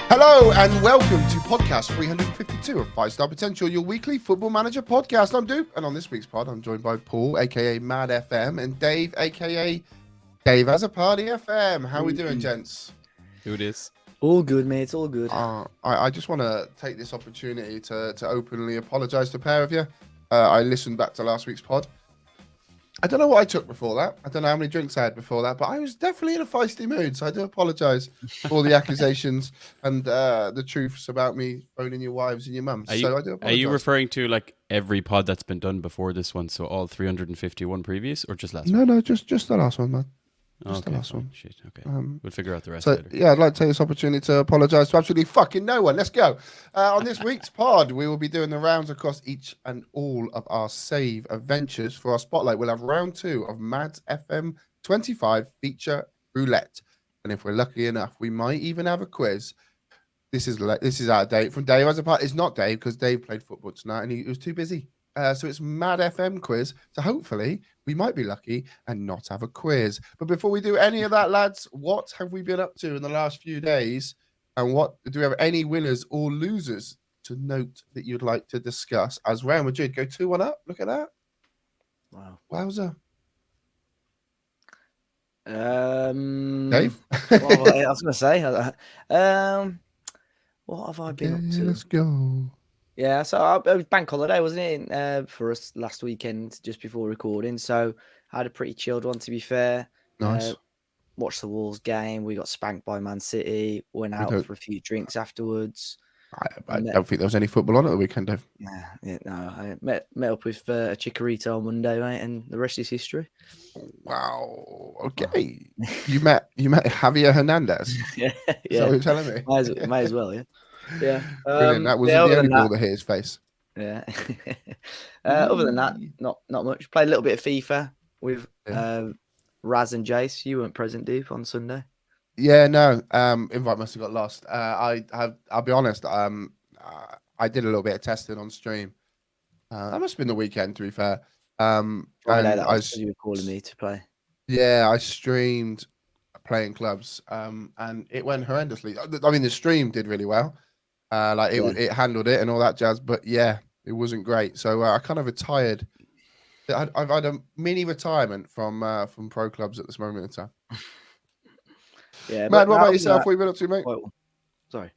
Hello and welcome to podcast 352 of 5-Star Potential, your weekly Football Manager podcast. I'm Dupe, and on this week's pod, I'm joined by Paul, aka Mad FM, and Dave, aka Dave as a Party FM. How are we doing, gents? Who it is? All good, mate. All good. I just want to take this opportunity to openly apologise to a pair of you. I listened back to last week's pod. I don't know what I took before that. I don't know how many drinks I had before that, but I was definitely in a feisty mood. So I do apologise for all the accusations and the truths about me phoning your wives and your mums. So I do apologise. Are you referring to like every pod that's been done before this one? So all 351 previous, or just last one? No, just the last one, man. Just okay, the last one. Shit, okay. We'll figure out the rest So, later. yeah, I'd like to take this opportunity to apologise to absolutely fucking no one. Let's go. On this week's pod, we will be doing the rounds across each and all of our save adventures. For our spotlight, we'll have round 2 of Mad's FM 25 feature Roulette. And if we're lucky enough, we might even have a quiz. This is out of date from Dave as a part. It's not Dave because Dave played football tonight and he was too busy. So it's Mad FM quiz. So hopefully we might be lucky and not have a quiz. But before we do any of that, lads, what have we been up to in the last few days? And what do we have any winners or losers to note that you'd like to discuss as Real Madrid go 2-1 up? Look at that. Wow. Wowza. Dave? Dave? I was going to say, what have I been up to? Let's go. Yeah, so it was bank holiday, wasn't it, for us last weekend, just before recording. So I had a pretty chilled one, to be fair. Nice. Watched the Wolves game. We got spanked by Man City. Went out for a few drinks afterwards. I don't think there was any football on at the weekend, Dave. Yeah, no. I met up with a Chikorito on Monday, mate, and the rest is history. Wow. Okay. You met Javier Hernandez. Yeah. Is that what you're telling me? Might as well, yeah. Yeah. Brilliant. That wasn't the only ball that hit his face. Yeah. Other than that, not much. Played a little bit of FIFA with Raz and Jace. You weren't present, Dupe, on Sunday. Yeah, no. Invite must have got lost. I'll be honest. I did a little bit of testing on stream. That must have been the weekend, to be fair. And you were calling me to play. Yeah, I streamed playing clubs, and it went horrendously. I mean, the stream did really well. It handled it and all that jazz, but yeah, it wasn't great. So I kind of retired. I've had a mini retirement from pro clubs at this moment in time. Yeah, Matt, what about yourself? What have you been up to, mate? Sorry.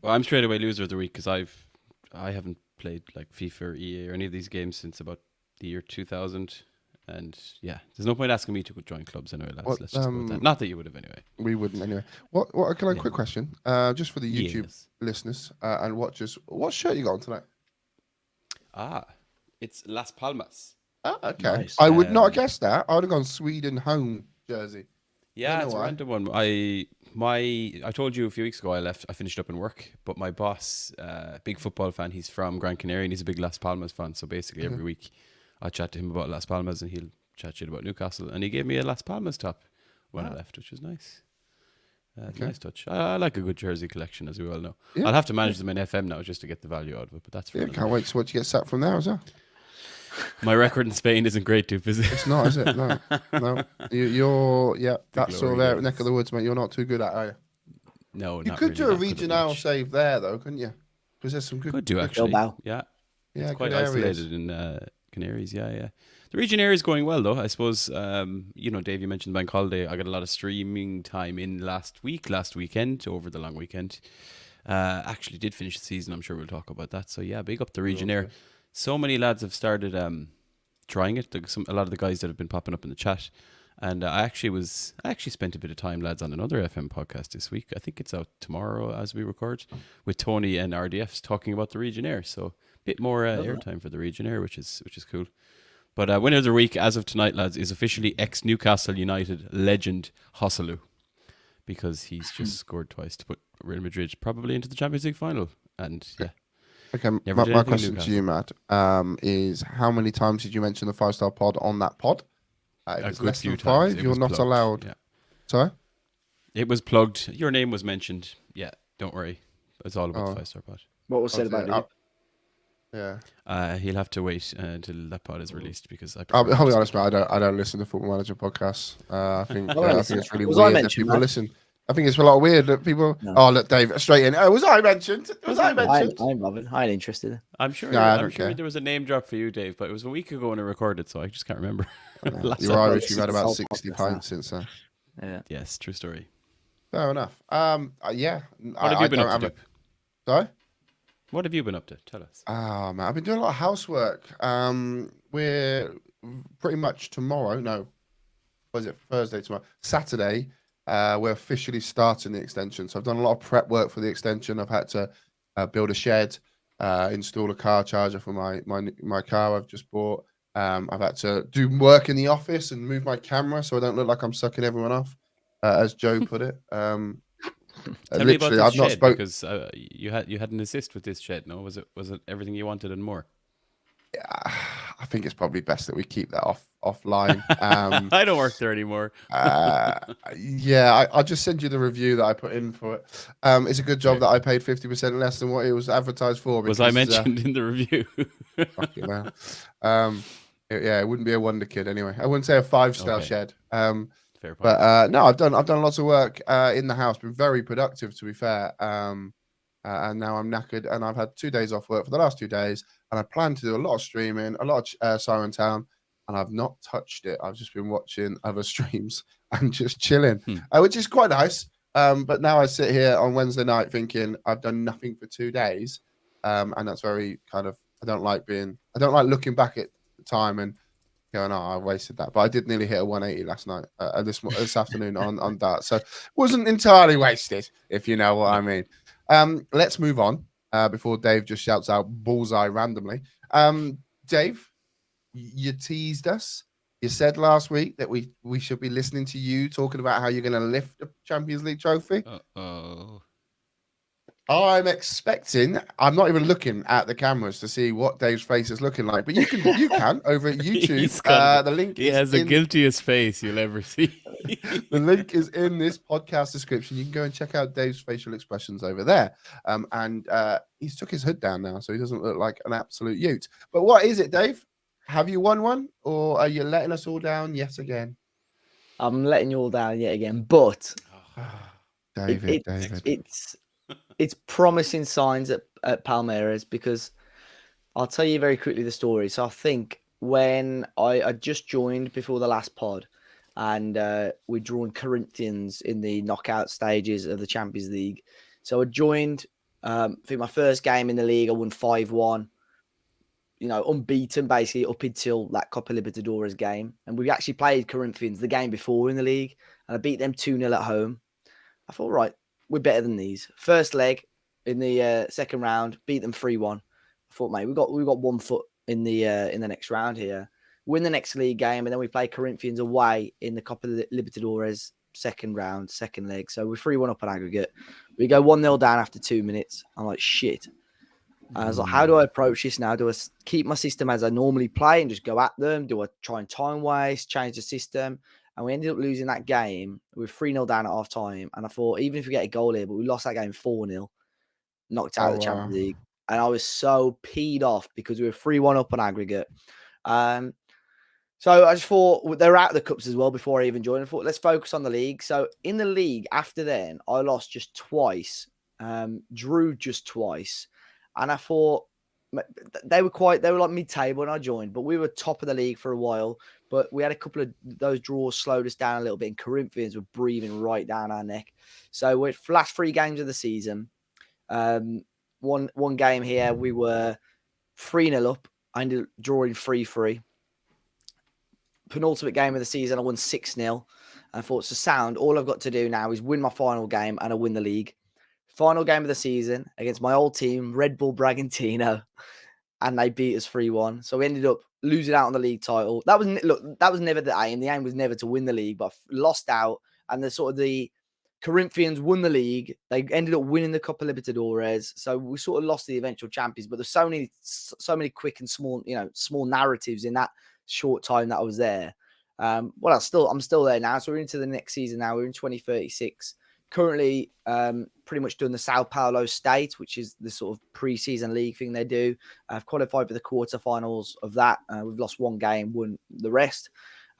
Well, I'm straight away loser of the week because I haven't played like FIFA or EA or any of these games since about the year 2000. And yeah, there's no point asking me to join clubs anyway, lads. Let's just go with that. Not that you would have anyway. We wouldn't anyway. What can I quick question? Just for the YouTube listeners and watchers, what shirt you got on tonight? It's Las Palmas. Okay. Nice. I would not have guessed that. I would have gone Sweden home jersey. Yeah, it's a random one. I told you a few weeks ago I finished up in work, but my boss, big football fan, he's from Gran Canaria and he's a big Las Palmas fan. So basically every week I chat to him about Las Palmas and he'll chat shit about Newcastle. And he gave me a Las Palmas top when I left, which was nice. Nice touch. I like a good jersey collection, as we all know. Yeah. I'll have to manage them in FM now just to get the value out of it, but that's can't wait to watch you get sacked from there as well. My record in Spain isn't great, Dupe, is it? It's not, is it? No. You're that sort of neck of the woods, mate. You're not too good at it, are you? No, you could do a regional save there, though, couldn't you? Because there's some good. Could do actually. Yeah, it's quite isolated in Canaries. Yeah. The region area is going well, though. I suppose. Dave, you mentioned bank holiday. I got a lot of streaming time in last weekend, over the long weekend. Actually, did finish the season. I'm sure we'll talk about that. So yeah, big up the region area. So many lads have started trying it. A lot of the guys that have been popping up in the chat, and I actually spent a bit of time, lads, on another FM podcast this week. I think it's out tomorrow as we record, with Tony and RDFs talking about the Regionaire. So a bit more airtime for the Regionaire, which is cool. But winner of the week as of tonight, lads, is officially ex-Newcastle United legend Hosselu, because he's just scored twice to put Real Madrid probably into the Champions League final. And yeah. Okay, my question to you, Matt, is how many times did you mention the 5-star pod on that pod? A good few times. 5, you're not plugged. allowed. Yeah. Sorry? It was plugged. Your name was mentioned. Yeah, don't worry. It's all about the 5-star pod. What was said about it? Yeah. He'll have to wait until that pod is released because I'll be honest, mate. I don't listen to Football Manager podcasts. I think it's really weird that people listen. I think it's a lot weird that people. No. Oh, look, Dave, straight in. Oh, was I mentioned? Was I mentioned? I'm bothered. I ain't interested. I'm sure. No, I I'm don't sure care. there was a name drop for you, Dave, but it was a week ago when I recorded, so I just can't remember. You're Irish. You've had about 60 pints since then. Yeah. Yes, true story. Fair enough. Yeah. What have you been up to? Sorry? What have you been up to? Tell us. Oh, man, I've been doing a lot of housework. We're pretty much tomorrow. No, was it Thursday tomorrow? Saturday. We're officially starting the extension. So I've done a lot of prep work for the extension. I've had to build a shed, install a car charger for my car I've just bought. I've had to do work in the office and move my camera so I don't look like I'm sucking everyone off, as Joe put it. Tell me about this shed, because you had an assist with this shed. No, was it everything you wanted and more? I think it's probably best that we keep that offline. I don't work there anymore. Yeah, I'll just send you the review that I put in for it. It's a good job that I paid 50% less than what it was advertised for. Was I mentioned in the review? Fuck it, man. It wouldn't be a wonder kid anyway. I wouldn't say a 5-star shed. Fair point. But no, I've done lots of work in the house. Been very productive, to be fair. And now I'm knackered, and I've had 2 days off work for the last 2 days, and I plan to do a lot of streaming, a lot of Siren Town, and I've not touched it. I've just been watching other streams and just chilling, which is quite nice. But now I sit here on Wednesday night thinking I've done nothing for 2 days, and that's very kind of I don't like looking back at the time and going, oh, I wasted that. But I did nearly hit a 180 last night, this afternoon on that, so it wasn't entirely wasted, if you know what I mean. Let's move on before Dave just shouts out bullseye randomly. Dave, you teased us. You said last week that we should be listening to you talking about how you're going to lift the Champions League trophy. Uh-oh. I'm expecting. I'm not even looking at the cameras to see what Dave's face is looking like, but you can over at YouTube. The link. He has the guiltiest face you'll ever see. The link is in this podcast description. You can go and check out Dave's facial expressions over there. And he's took his hood down now, so he doesn't look like an absolute ute. But what is it, Dave? Have you won one, or are you letting us all down yet again? I'm letting you all down yet again, but David, it's promising signs at Palmeiras, because I'll tell you very quickly the story. So I think when I just joined before the last pod, and we'd drawn Corinthians in the knockout stages of the Champions League. So I joined, I think my first game in the league, I won 5-1, unbeaten basically up until that Copa Libertadores game. And we actually played Corinthians the game before in the league, and I beat them 2-0 at home. I thought, right, we're better than these. First leg in the second round, beat them 3-1. I thought, mate, we got 1 foot in the next round here. Win the next league game, and then we play Corinthians away in the Copa Libertadores second round, second leg. So we're 3-1 up on aggregate. We go 1-0 down after 2 minutes. I'm like, shit. I was like, how do I approach this now? Do I keep my system as I normally play and just go at them? Do I try and time waste, change the system? And we ended up losing that game. We were 3-0 down at half time. And I thought, even if we get a goal here, but we lost that game 4-0, knocked out of the Champions League. And I was so peed off because we were 3-1 up on aggregate. So I just thought they're out of the cups as well before I even joined. I thought, let's focus on the league. So in the league, after then, I lost just twice, drew just twice. And I thought they were like mid-table when I joined, but we were top of the league for a while. But we had a couple of those draws slowed us down a little bit, and Corinthians were breathing right down our neck. So we're last 3 games of the season. One game here, we were 3-0 up. I ended up drawing 3-3. Penultimate game of the season, I won 6-0. I thought, it's a sound. All I've got to do now is win my final game, and I win the league. Final game of the season against my old team, Red Bull Bragantino, and they beat us 3-1. So we ended up losing out on the league title. That was never the aim. The aim was never to win the league, but I lost out. And the Corinthians won the league. They ended up winning the Copa Libertadores. So we sort of lost the eventual champions. But there's so many quick and small narratives in that short time that I was there. I'm still there now. So we're into the next season now. We're in 2036. Currently, pretty much doing the Sao Paulo State, which is the sort of pre-season league thing they do. I've qualified for the quarterfinals of that. We've lost 1 game, won the rest.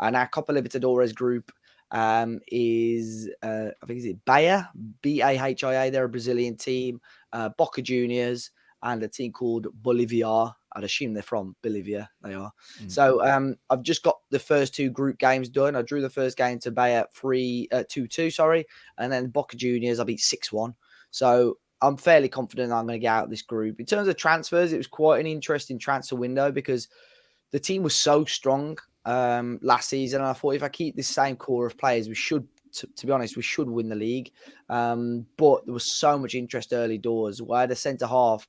And our Copa Libertadores group, is I think is it Bahia, Bahia. They're a Brazilian team. Boca Juniors and a team called Bolivia. I'd assume they're from Bolivia. They are. So I've just got the first 2 group games done. I drew the first game to Bahia 2-2, sorry, and then Boca Juniors I beat 6-1. So I'm fairly confident I'm going to get out of this group. In terms of transfers, it was quite an interesting transfer window because the team was so strong last season. And I thought if I keep this same core of players, we should, to be honest, we should win the league. But there was so much interest early doors. I had a centre half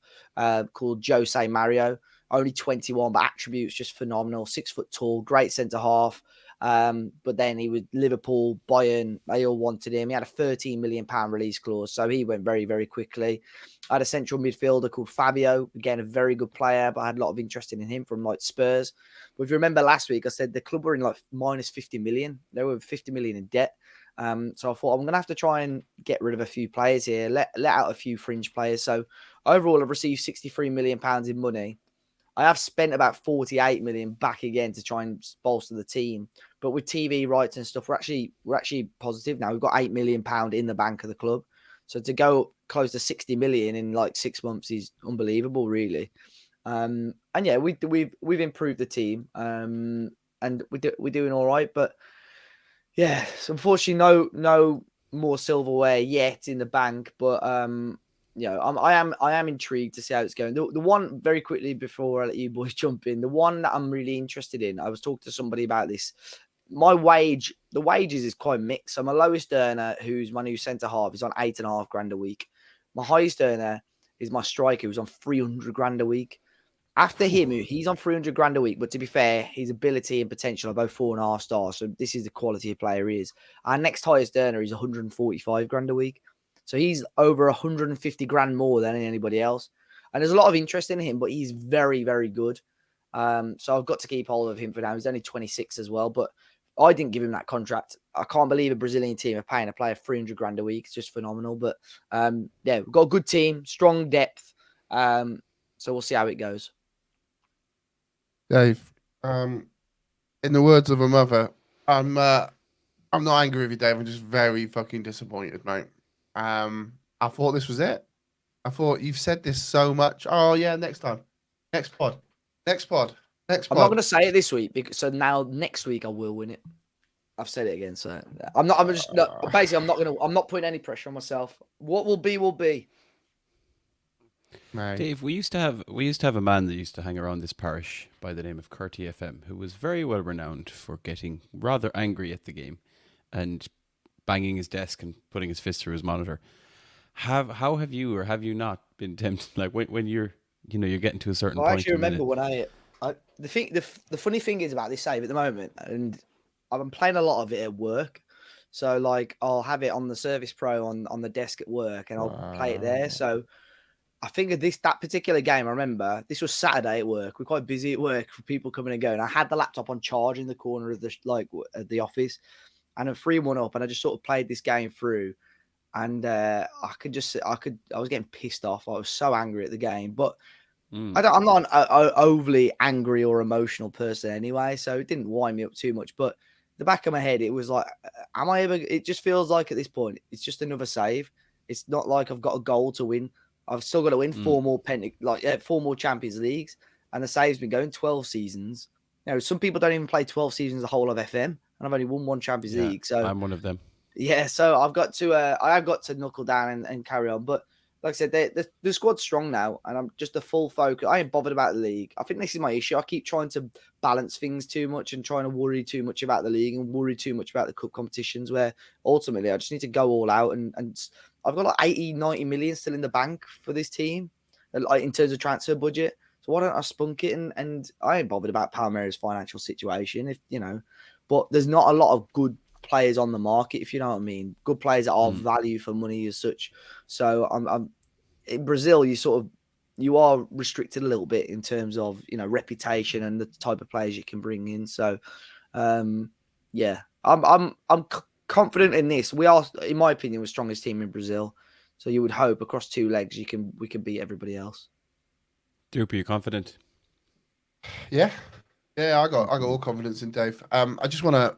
called Jose Mario, only 21, but attributes just phenomenal. 6 foot tall, great centre half. But then he was Liverpool, Bayern, they all wanted him. He had a £13 million release clause, so he went very, very quickly. I had a central midfielder called Fabio, again, a very good player, but I had a lot of interest in him from like Spurs. But if you remember last week, I said the club were in like minus 50 million. They were 50 million in debt. So I thought I'm going to have to try and get rid of a few players here, let out a few fringe players. So overall, I've received £63 million in money. I have spent about 48 million back again to try and bolster the team. But with TV rights and stuff, we're actually positive now. We've got £8 million in the bank of the club. So to go close to 60 million in like 6 months is unbelievable, really. And yeah, we've improved the team. And we're doing all right. But yeah, so unfortunately, no more silverware yet in the bank. But I am intrigued to see how it's going. The one, very quickly before I let you boys jump in, the one that I'm really interested in, I was talking to somebody about this. The wages is quite mixed. So my lowest earner, who's my new centre half, is on £8,500 a week. My highest earner is my striker, who's on £300,000 a week. After him, he's on £300,000 a week. But to be fair, his ability and potential are both 4.5 stars. So this is the quality of player he is. Our next highest earner is £145,000 a week. So he's over £150,000 more than anybody else. And there's a lot of interest in him, but he's very, very good. So I've got to keep hold of him for now. He's only 26 as well, but I didn't give him that contract. I can't believe a Brazilian team are paying a player £300,000 a week. It's just phenomenal. But yeah, we've got a good team, strong depth. So we'll see how it goes. Dave, in the words of a mother, I'm not angry with you, Dave. I'm just very fucking disappointed, mate. I thought this was it. I thought you've said this so much. Oh yeah, next time, next pod. I'm not going to say it this week so now next week I will win it. I've said it again, so I'm not. I'm just basically. I'm not putting any pressure on myself. What will be, will be. Mate. Dave, we used to have a man that used to hang around this parish by the name of Curty FM, who was very well renowned for getting rather angry at the game and banging his desk and putting his fist through his monitor. How have you or have you not been tempted? Like when you're getting to a certain point. I actually remember when the funny thing is about this save at the moment, and I've been playing a lot of it at work. So like I'll have it on the Service Pro on the desk at work, and I'll play it there. So I think of that particular game. I remember this was Saturday at work. We're quite busy at work for people coming and going. I had the laptop on charge in the corner of the office, and I'm 3-1 up, and I just sort of played this game through. And I was getting pissed off. I was so angry at the game, but I'm not an overly angry or emotional person anyway, so it didn't wind me up too much. But the back of my head, it was like, am I ever? It just feels like at this point, it's just another save. It's not like I've got a goal to win. I've still got to win 4 more Champions Leagues, and the save's been going 12 seasons. You know, some people don't even play 12 seasons the whole of FM, and I've only won 1 Champions League. So I'm one of them. Yeah, so I have got to knuckle down and carry on. But like I said, the squad's strong now, and I'm just a full focus. I ain't bothered about the league. I think this is my issue. I keep trying to balance things too much and trying to worry too much about the league and worry too much about the cup competitions, where ultimately I just need to go all out. And I've got like 80, 90 million still in the bank for this team, like in terms of transfer budget. So why don't I spunk it? And I ain't bothered about Palmeiras' financial situation, but there's not a lot of good players on the market, if you know what I mean. Good players that are value for money as such. So I'm in Brazil. You are restricted a little bit in terms of reputation and the type of players you can bring in. So yeah, I'm confident in this. We are, in my opinion, the strongest team in Brazil. So you would hope across 2 legs we can beat everybody else. Dupe, are you confident? Yeah, I got all confidence in Dave. I just want to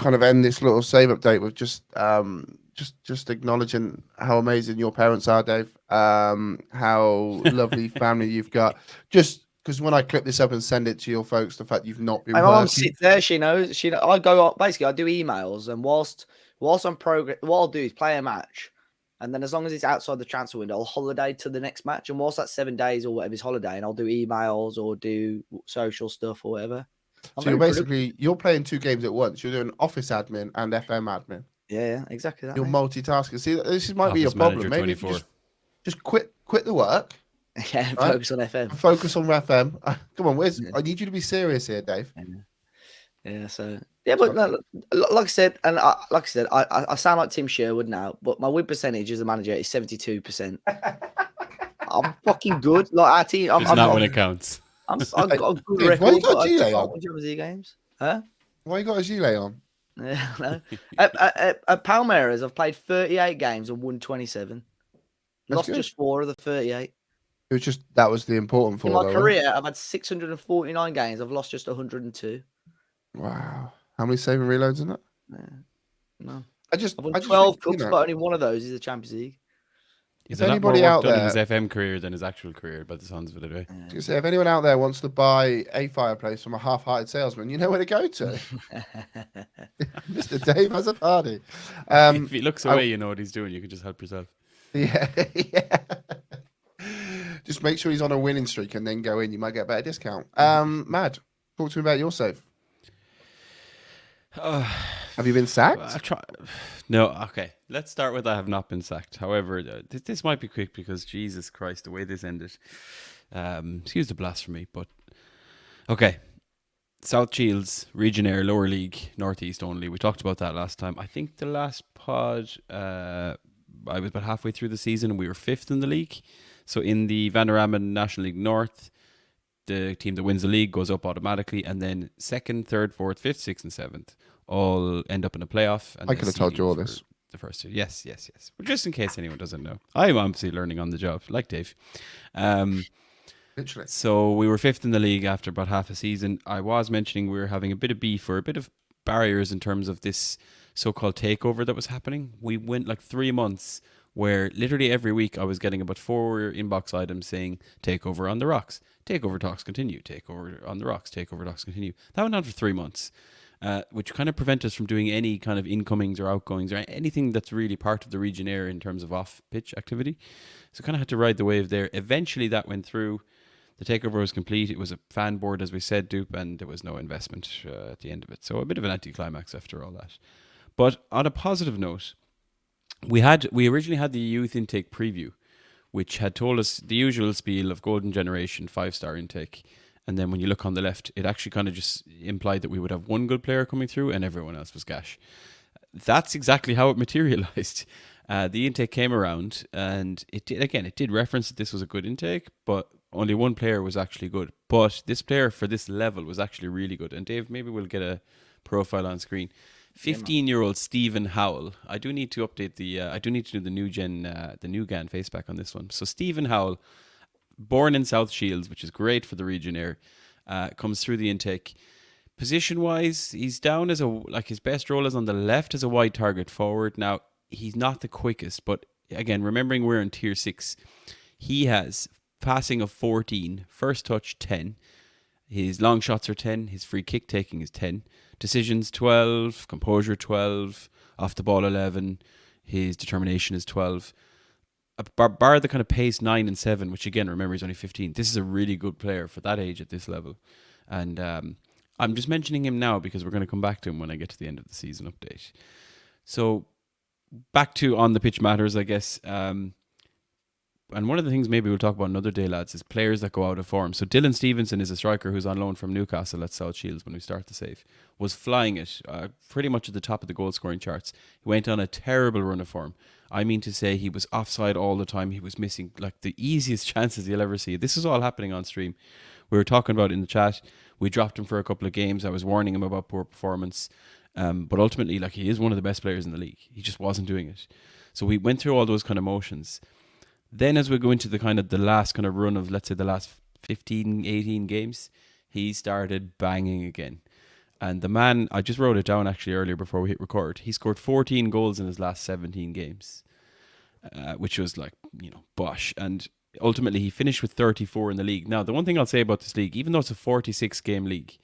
kind of end this little save update with just acknowledging how amazing your parents are, Dave. How lovely family you've got. Just because when I clip this up and send it to your folks, the fact you've not been My mum working. sits there. She knows. I go up. Basically, I do emails, and whilst I'm progress, what I'll do is play a match, and then as long as it's outside the transfer window, I'll holiday to the next match. And whilst that's 7 days or whatever is holiday, and I'll do emails or do social stuff or whatever. So you're playing 2 games at once. You're doing office admin and FM admin. Yeah, exactly that. You're mate. multitasking. See, this might be your Office problem. Manager Maybe if you 24. just quit the work. Yeah, right? focus on FM. Focus on FM. Come on, I need you to be serious here, Dave. Yeah. So yeah, but no, like I said, I sound like Tim Sherwood now, but my win percentage as a manager is 72%. I'm fucking good. Like our team, It's not when it counts. I've got a good Dave, record. why you got a gilet on? Games, huh? Why you got a gilet on? Yeah, no. At Palmeiras, I've played 38 games and won 27. Lost good. just 4 of the 38. It was just that was the important for In my career, I've had 649 games. I've lost just 102. Wow. How many saving reloads in that? Yeah. No. I've won 12 cups, but only one of those is the Champions League. He's a lot more work done in his FM career than his actual career, by the sounds of it, anyway. Say, if anyone out there wants to buy a fireplace from a half-hearted salesman, you know where to go to. Mr. Dave has a party. If he looks away, you know what he's doing. You can just help yourself. Yeah. Just make sure he's on a winning streak and then go in. You might get a better discount. Mad, talk to me about your save. Have you been sacked? No, okay. Let's start with I have not been sacked. However, this might be quick because Jesus Christ, the way this ended. Excuse the blasphemy, but okay. South Shields, Region Air, Lower League, Northeast only. We talked about that last time. I think the last pod, I was about halfway through the season and we were 5th in the league. So in the Vanarama National League North, the team that wins the league goes up automatically, and then 2nd, 3rd, 4th, 5th, 6th, and 7th all end up in a playoff. And I could have told you all this. The first 2. Yes. But just in case anyone doesn't know, I'm obviously learning on the job, like Dave. Literally. So we were 5th in the league after about half a season. I was mentioning we were having a bit of beef or a bit of barriers in terms of this so-called takeover that was happening. We went like 3 months where literally every week I was getting about 4 inbox items saying takeover on the rocks, takeover talks continue, takeover on the rocks, takeover talks continue. That went on for 3 months, which kind of prevent us from doing any kind of incomings or outgoings or anything that's really part of the Region Air in terms of off-pitch activity. So kind of had to ride the wave there. Eventually that went through. The takeover was complete. It was a fan board, as we said, Dupe, and there was no investment at the end of it. So a bit of an anticlimax after all that. But on a positive note, we originally had the youth intake preview, which had told us the usual spiel of golden generation 5-star intake. And then when you look on the left, it actually kind of just implied that we would have one good player coming through and everyone else was gash. That's exactly how it materialized. The intake came around and it did reference that this was a good intake, but only one player was actually good. But this player for this level was actually really good. And Dave, maybe we'll get a profile on screen. 15-year-old Stephen Howell. I do need to update I do need to do the new GAN face back on this one. So Stephen Howell, born in South Shields, which is great for the Region Air, comes through the intake. Position-wise, he's down as his best role is on the left as a wide target forward. Now, he's not the quickest, but again, remembering we're in Tier 6, he has passing of 14, first touch 10, his long shots are 10, his free kick taking is 10, decisions 12, composure 12, off the ball 11, his determination is 12. Bar the kind of pace 9 and 7, which again, remember he's only 15. This is a really good player for that age at this level. And I'm just mentioning him now because we're going to come back to him when I get to the end of the season update. So back to on the pitch matters, I guess. And one of the things maybe we'll talk about another day, lads, is players that go out of form. So Dylan Stevenson is a striker who's on loan from Newcastle at South Shields when we start the save. Was flying it, pretty much at the top of the goal scoring charts. He went on a terrible run of form. I mean to say he was offside all the time. He was missing like the easiest chances you'll ever see. This is all happening on stream. We were talking about it in the chat. We dropped him for a couple of games. I was warning him about poor performance. But ultimately, like, he is one of the best players in the league. He just wasn't doing it. So we went through all those kind of motions. Then as we go into the last kind of run of, let's say, the last 15, 18 games, he started banging again. And the man, I just wrote it down actually earlier before we hit record. He scored 14 goals in his last 17 games, which was like, bosh. And ultimately, he finished with 34 in the league. Now, the one thing I'll say about this league, even though it's a 46-game league,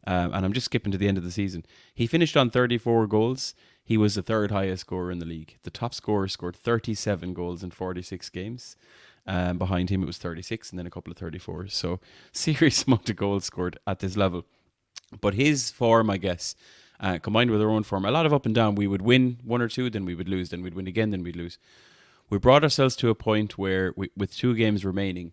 and I'm just skipping to the end of the season, he finished on 34 goals. He was the third highest scorer in the league. The top scorer scored 37 goals in 46 games. Behind him, it was 36 and then a couple of 34s. So, serious amount of goals scored at this level. But his form, I guess, combined with our own form, a lot of up and down. We would win one or two, then we would lose, then we'd win again, then we'd lose. We brought ourselves to a point where, with 2 games remaining,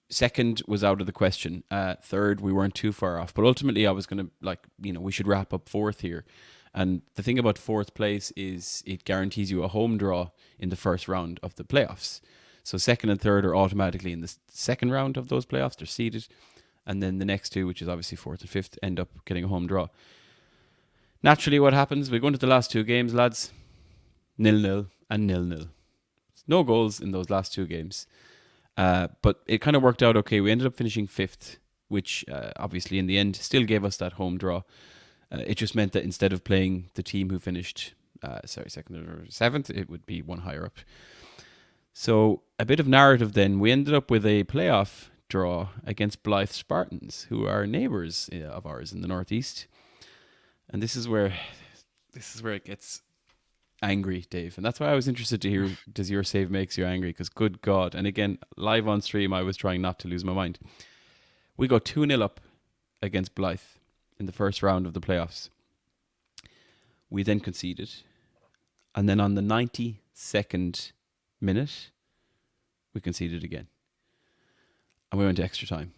second was out of the question. Third, we weren't too far off. But ultimately, I was going to, we should wrap up fourth here. And the thing about fourth place is it guarantees you a home draw in the first round of the playoffs. So second and third are automatically in the second round of those playoffs. They're seeded. And then the next 2, which is obviously fourth and fifth, end up getting a home draw. Naturally, what happens? We go into the last 2 games, lads. 0-0 and 0-0. No goals in those last 2 games. But it kind of worked out okay. We ended up finishing 5th, which obviously in the end still gave us that home draw. It just meant that instead of playing the team who finished second or 7th, it would be one higher up. So a bit of narrative then. We ended up with a playoff draw against Blythe Spartans, who are neighbours of ours in the northeast. And this is where it gets angry, Dave. And that's why I was interested to hear, does your save makes you angry? Because good God. And again, live on stream, I was trying not to lose my mind. We go 2-0 up against Blythe in the first round of the playoffs. We then conceded. And then on the 92nd minute, we conceded again. And we went to extra time.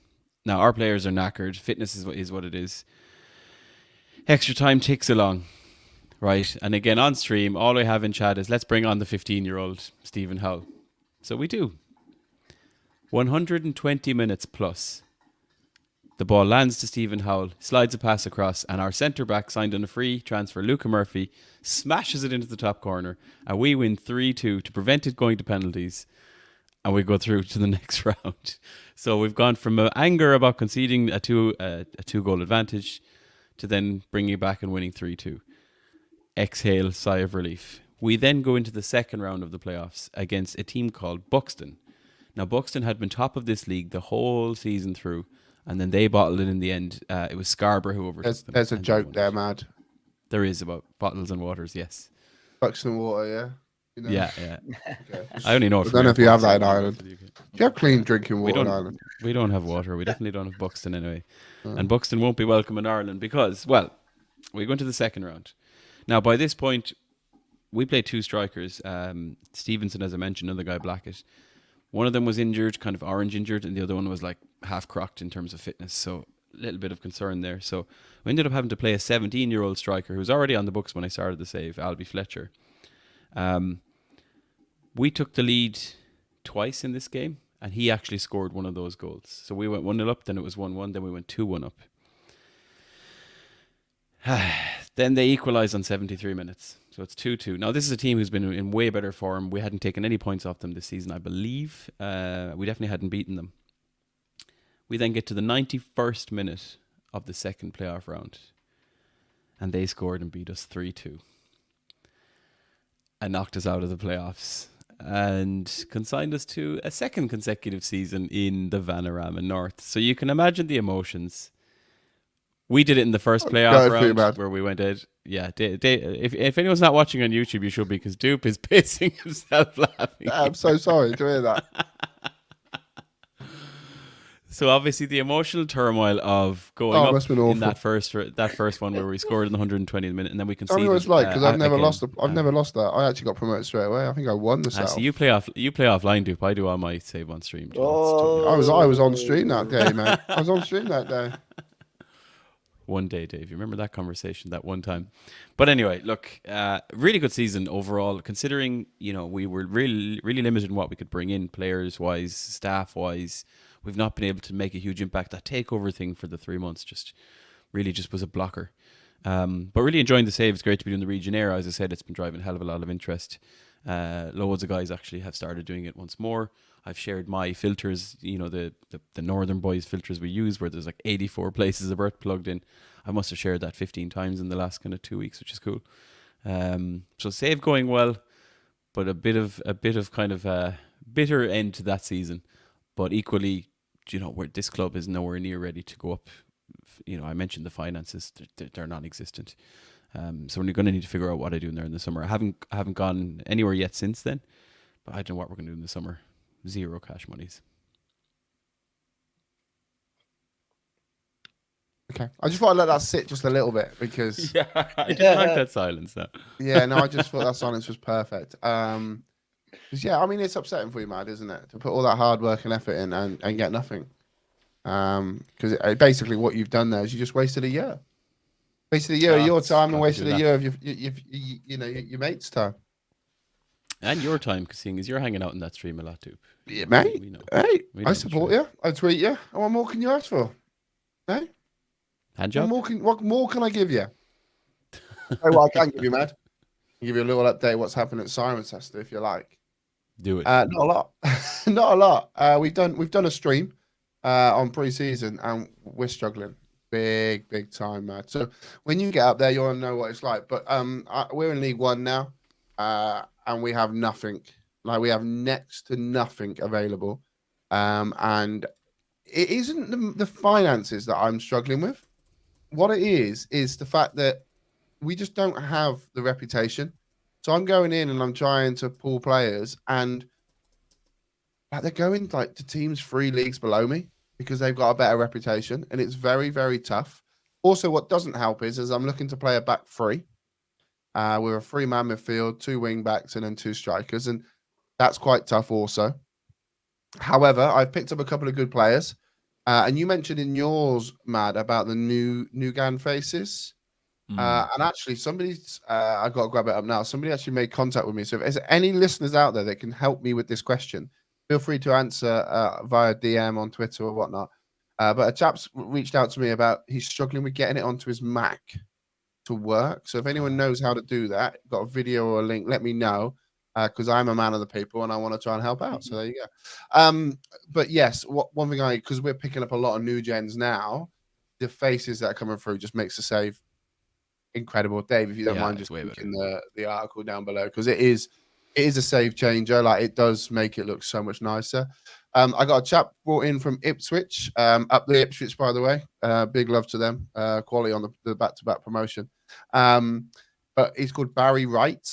Now, our players are knackered. Fitness is what it is. Extra time ticks along, right? And again, on stream, all I have in chat is, let's bring on the 15-year-old Stephen Howell. So we do. 120 minutes plus. The ball lands to Stephen Howell, slides a pass across, and our centre-back signed on a free transfer, Luca Murphy, smashes it into the top corner, and we win 3-2 to prevent it going to penalties. And we go through to the next round. So we've gone from anger about conceding a two-goal advantage to then bringing it back and winning 3-2. Exhale, sigh of relief. We then go into the second round of the playoffs against a team called Buxton. Now, Buxton had been top of this league the whole season through, and then they bottled it in the end. It was Scarborough who overtook them. There's a joke there, Mad. There is, about bottles and waters, yes. Buxton water, yeah. Yeah. Okay. I only know. I don't know if you have that in Ireland. Do you have clean drinking water in Ireland? We don't have water. We definitely don't have Buxton anyway. And Buxton won't be welcome in Ireland because, well, we go into the second round. Now, by this point, we played 2 strikers. Stevenson, as I mentioned, another guy, Blackett. One of them was injured, kind of orange injured, and the other one was like half crocked in terms of fitness. So a little bit of concern there. So we ended up having to play a 17-year-old striker who's already on the books when I started the save, Albie Fletcher. We took the lead twice in this game, and he actually scored one of those goals. So we went 1-0 up, then it was 1-1, then we went 2-1 up. Then they equalised on 73 minutes. So it's 2-2. Now, this is a team who's been in way better form. We hadn't taken any points off them this season, I believe. We definitely hadn't beaten them. We then get to the 91st minute of the second playoff round, and they scored and beat us 3-2. And knocked us out of the playoffs and consigned us to a second consecutive season in the Vanarama North. So you can imagine the emotions. We did it in the first playoff round where we went out. Yeah, if anyone's not watching on YouTube, you should be, because Dupe is pissing himself laughing. I'm so sorry to hear that. So obviously the emotional turmoil of going up in that first one where we scored in the 120th minute and then we conceded. Tell me what it's like, because I've never lost. I've never lost that. I actually got promoted straight away. I think I won the South. So you play offline, Dupe. I do all my save on stream. I was on stream that day, man. I was on stream that day. One day, Dave. You remember that conversation that one time? But anyway, look, really good season overall, considering, we were really, really limited in what we could bring in players-wise, staff-wise. We've not been able to make a huge impact. That takeover thing for the 3 months just was a blocker. But really enjoying the save. It's great to be doing the Region Air. As I said, it's been driving a hell of a lot of interest. Loads of guys actually have started doing it once more. I've shared my filters, the Northern Boys filters we use, where there's like 84 places of Earth plugged in. I must have shared that 15 times in the last kind of 2 weeks, which is cool. So save going well, but a bit of kind of a bitter end to that season. But equally, where this club is nowhere near ready to go up. I mentioned the finances; they're non-existent. So we're going to need to figure out what I do in there in the summer. I haven't gone anywhere yet since then, but I don't know what we're going to do in the summer. 0 cash monies. Okay, I just thought I'd let that sit just a little bit because I didn't like that silence. Though. Yeah, no, I just thought that silence was perfect. Because I mean, it's upsetting for you, Mad, isn't it, to put all that hard work and effort in and get nothing. Because basically what you've done there is you just wasted a year. Wasted a year of your time and wasted a year of your mates' time. And your time, because seeing as you're hanging out in that stream a lot too. Yeah, mate. Hey, I support you. I tweet you. And what more can you ask for? Hey? Hand job? What more can I give you? Oh, well, I can give you, Mad. I'll give you a little update what's happened at Cirencester if you like. Do it. Not a lot. Not a lot. We've done a stream on pre-season and we're struggling. Big time, Mad. So when you get up there, you'll know what it's like. But we're in League One now. And we have nothing. Like we have next to nothing available. And it isn't the finances that I'm struggling with. What it is the fact that we just don't have the reputation. So I'm going in and I'm trying to pull players and they're going like to teams 3 leagues below me because they've got a better reputation. And it's very, very tough. Also, what doesn't help is I'm looking to play a back 3. With a 3-man midfield, 2 wing backs, and then 2 strikers, and that's quite tough. Also, however, I've picked up a couple of good players, and you mentioned in yours, Mad, about the new GAN faces, and actually, somebody's I got to grab it up now. Somebody actually made contact with me. So, if there's any listeners out there that can help me with this question, feel free to answer via DM on Twitter or whatnot. But a chap's reached out to me about he's struggling with getting it onto his Mac to work. So if anyone knows how to do that, got a video or a link, let me know, because I'm a man of the people and I want to try and help out. So there you go. But yes, one thing because we're picking up a lot of new gens now, the faces that are coming through just makes the save incredible. Dave, if you don't mind just linking the article down below, because it is a save changer. Like it does make it look so much nicer. I got a chap brought in from Ipswich, up the Ipswich, by the way. Big love to them. Quality on the back-to-back promotion. But he's called Barry Wright,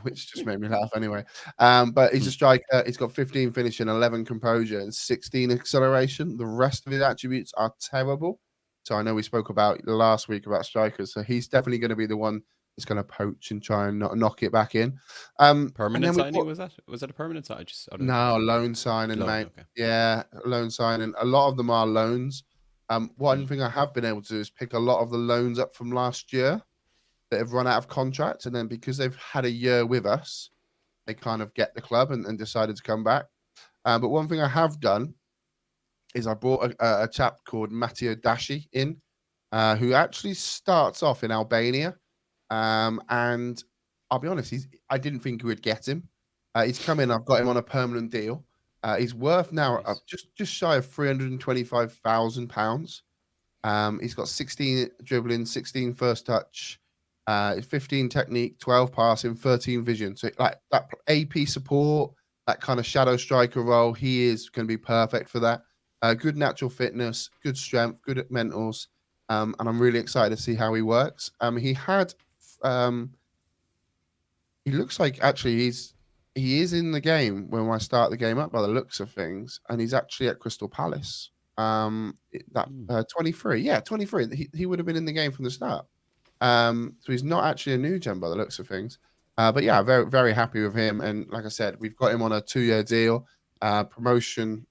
which just made me laugh anyway. But he's a striker. He's got 15 finishing, 11 composure, and 16 acceleration. The rest of his attributes are terrible. So I know we spoke about last week about strikers. So he's definitely going to be the one that's going to poach and try and knock it back in. Permanent signing, was that? Was that a permanent signing? No, loan signing, mate. Okay. Yeah, loan signing. A lot of them are loans. One thing I have been able to do is pick a lot of the loans up from last year that have run out of contract. And then because they've had a year with us, they kind of get the club and decided to come back. But one thing I have done is I brought a chap called Matteo Dashi in, who actually starts off in Albania. And I'll be honest, I didn't think we would get him. He's come in. I've got him on a permanent deal. He's worth now just shy of £325,000. He's got 16 dribbling, 16 first touch, 15 technique, 12 passing, 13 vision. So like that AP support, that kind of shadow striker role, he is going to be perfect for that. Good natural fitness, good strength, good at mentals, and I'm really excited to see how he works. He looks like actually he is in the game when I start the game up by the looks of things, and he's actually at Crystal Palace. 23, 23. He would have been in the game from the start. So he's not actually a new gen by the looks of things. But yeah, very very happy with him. And like I said, we've got him on a 2-year deal. Promotion.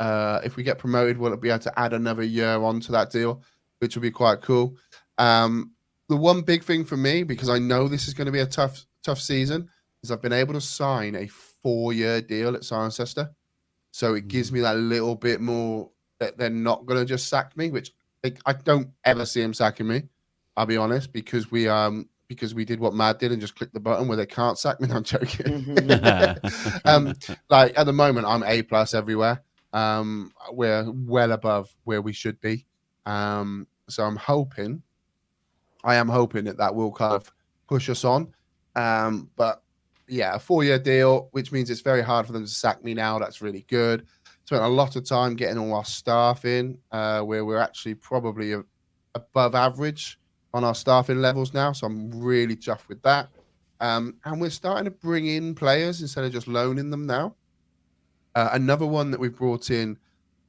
If we get promoted, we'll be able to add another year onto that deal, which will be quite cool. The one big thing for me, because I know this is going to be a tough season, is I've been able to sign a 4-year deal at Cirencester. So it gives me that little bit more that they're not going to just sack me, which I don't ever see them sacking me. I'll be honest, because because we did what Mad did and just clicked the button where they can't sack me. No, I'm joking. Like at the moment, I'm A+ everywhere. We're well above where we should be. So I am hoping that will kind of push us on. But yeah, a 4-year deal, which means it's very hard for them to sack me now. That's really good. Spent a lot of time getting all our staff in, where we're actually probably above average on our staffing levels now. So I'm really chuffed with that. And we're starting to bring in players instead of just loaning them now. Another one that we brought in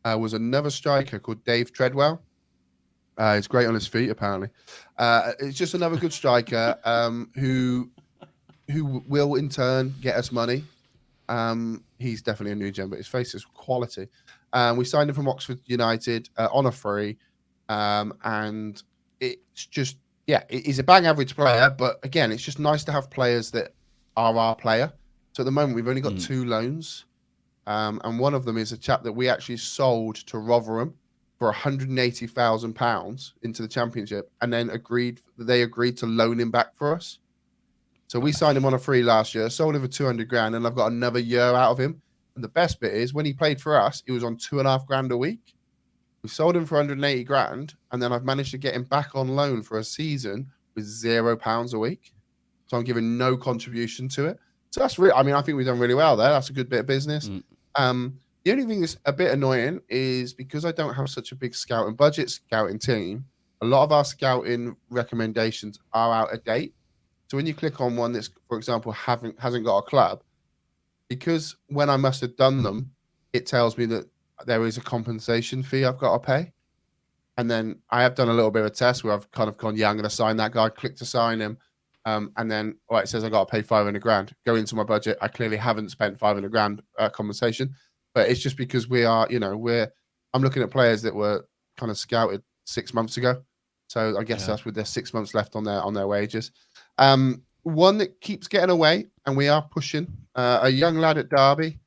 was another striker called Dave Treadwell. He's great on his feet, apparently. It's just another good striker who will in turn get us money. He's definitely a new gen, but his face is quality. We signed him from Oxford United on a free, and it's just he's a bang average player. But again, it's just nice to have players that are our player. So at the moment, we've only got 2 loans, and one of them is a chap that we actually sold to Rotherham for £180,000 into the Championship, and then they agreed to loan him back for us. So we signed him on a free last year, sold him for 200 grand, and I've got another year out of him. And the best bit is when he played for us, he was on 2.5 grand a week. We sold him for 180 grand, and then I've managed to get him back on loan for a season with £0 a week. So I'm giving no contribution to it. So that's really, I think we've done really well there. That's a good bit of business. The only thing that's a bit annoying is because I don't have such a big scouting team, a lot of our scouting recommendations are out of date. So when you click on one that's, for example, hasn't got a club, because when I must have done them, it tells me that there is a compensation fee I've got to pay. And then I have done a little bit of a test where I've kind of gone, I'm going to sign that guy, click to sign him. And then it says I got to pay 500 grand. Go into my budget. I clearly haven't spent 500 grand compensation. But it's just because we are, I'm looking at players that were kind of scouted 6 months ago. So I guess that's with their 6 months left on their wages. One that keeps getting away, and we are pushing, a young lad at Derby.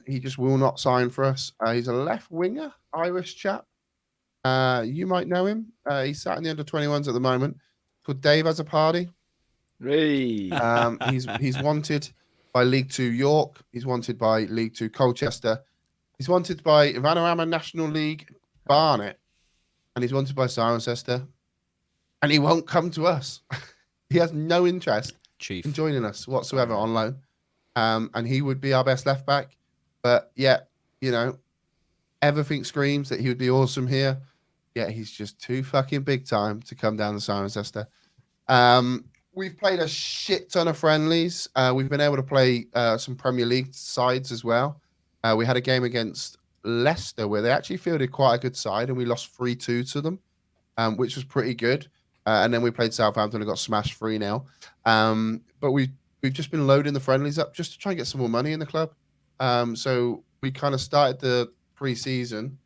He just will not sign for us. He's a left winger, Irish chap. You might know him. He's sat in the under-21s at the moment. Called Dave Has a Party. Hey. He's wanted by League 2 York. He's wanted by League 2 Colchester. He's wanted by Vanarama National League Barnet. And he's wanted by Cirencester. And he won't come to us. He has no interest in joining us whatsoever on loan. And he would be our best left back. But everything screams that he would be awesome here. Yeah, he's just too fucking big time to come down to Cirencester. We've played a shit ton of friendlies. We've been able to play some Premier League sides as well. We had a game against Leicester where they actually fielded quite a good side, and we lost 3-2 to them, which was pretty good. And then we played Southampton and got smashed 3-0. But we've just been loading the friendlies up just to try and get some more money in the club. So we kind of started the pre-season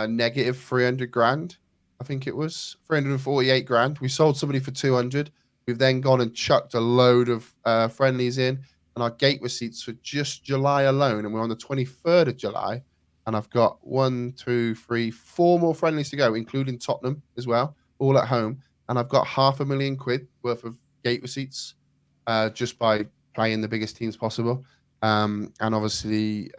negative 300 grand. I think it was 348 grand. We sold somebody for 200. We've then gone and chucked a load of friendlies in, and our gate receipts for just July alone, and we're on the 23rd of July, and I've got 4 more friendlies to go, including Tottenham as well, all at home, and I've got £500,000 worth of gate receipts just by playing the biggest teams possible, and obviously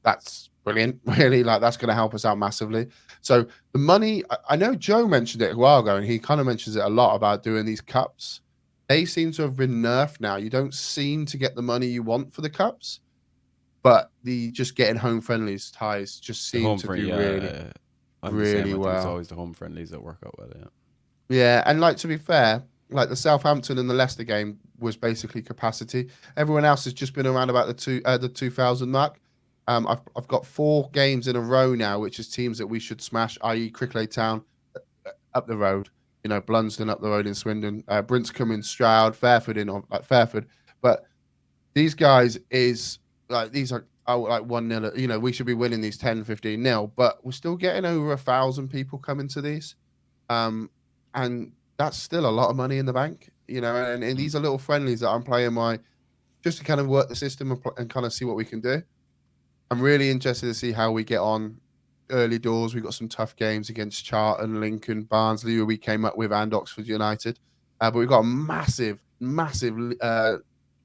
that's brilliant, really. That's going to help us out massively. So the money, I know Joe mentioned it a while ago, and he kind of mentions it a lot about doing these cups. They seem to have been nerfed now. You don't seem to get the money you want for the cups, but the just getting home friendlies ties just seem to do really well. It's always the home friendlies that work out well. Yeah, and to be fair, the Southampton and the Leicester game was basically capacity. Everyone else has just been around about the 2,000 mark. I've got 4 games in a row now, which is teams that we should smash, i.e. Cricklade Town up the road, Blunsdon up the road in Swindon, Brinscombe in Stroud, Fairford in Fairford. But these guys these are 1-0. We should be winning these 10-15-0, but we're still getting over 1,000 people coming to these. And that's still a lot of money in the bank, and these are little friendlies that I'm playing just to kind of work the system and kind of see what we can do. I'm really interested to see how we get on early doors. We've got some tough games against Charlton, Lincoln, Barnsley, who we came up with, and Oxford United. but we've got a massive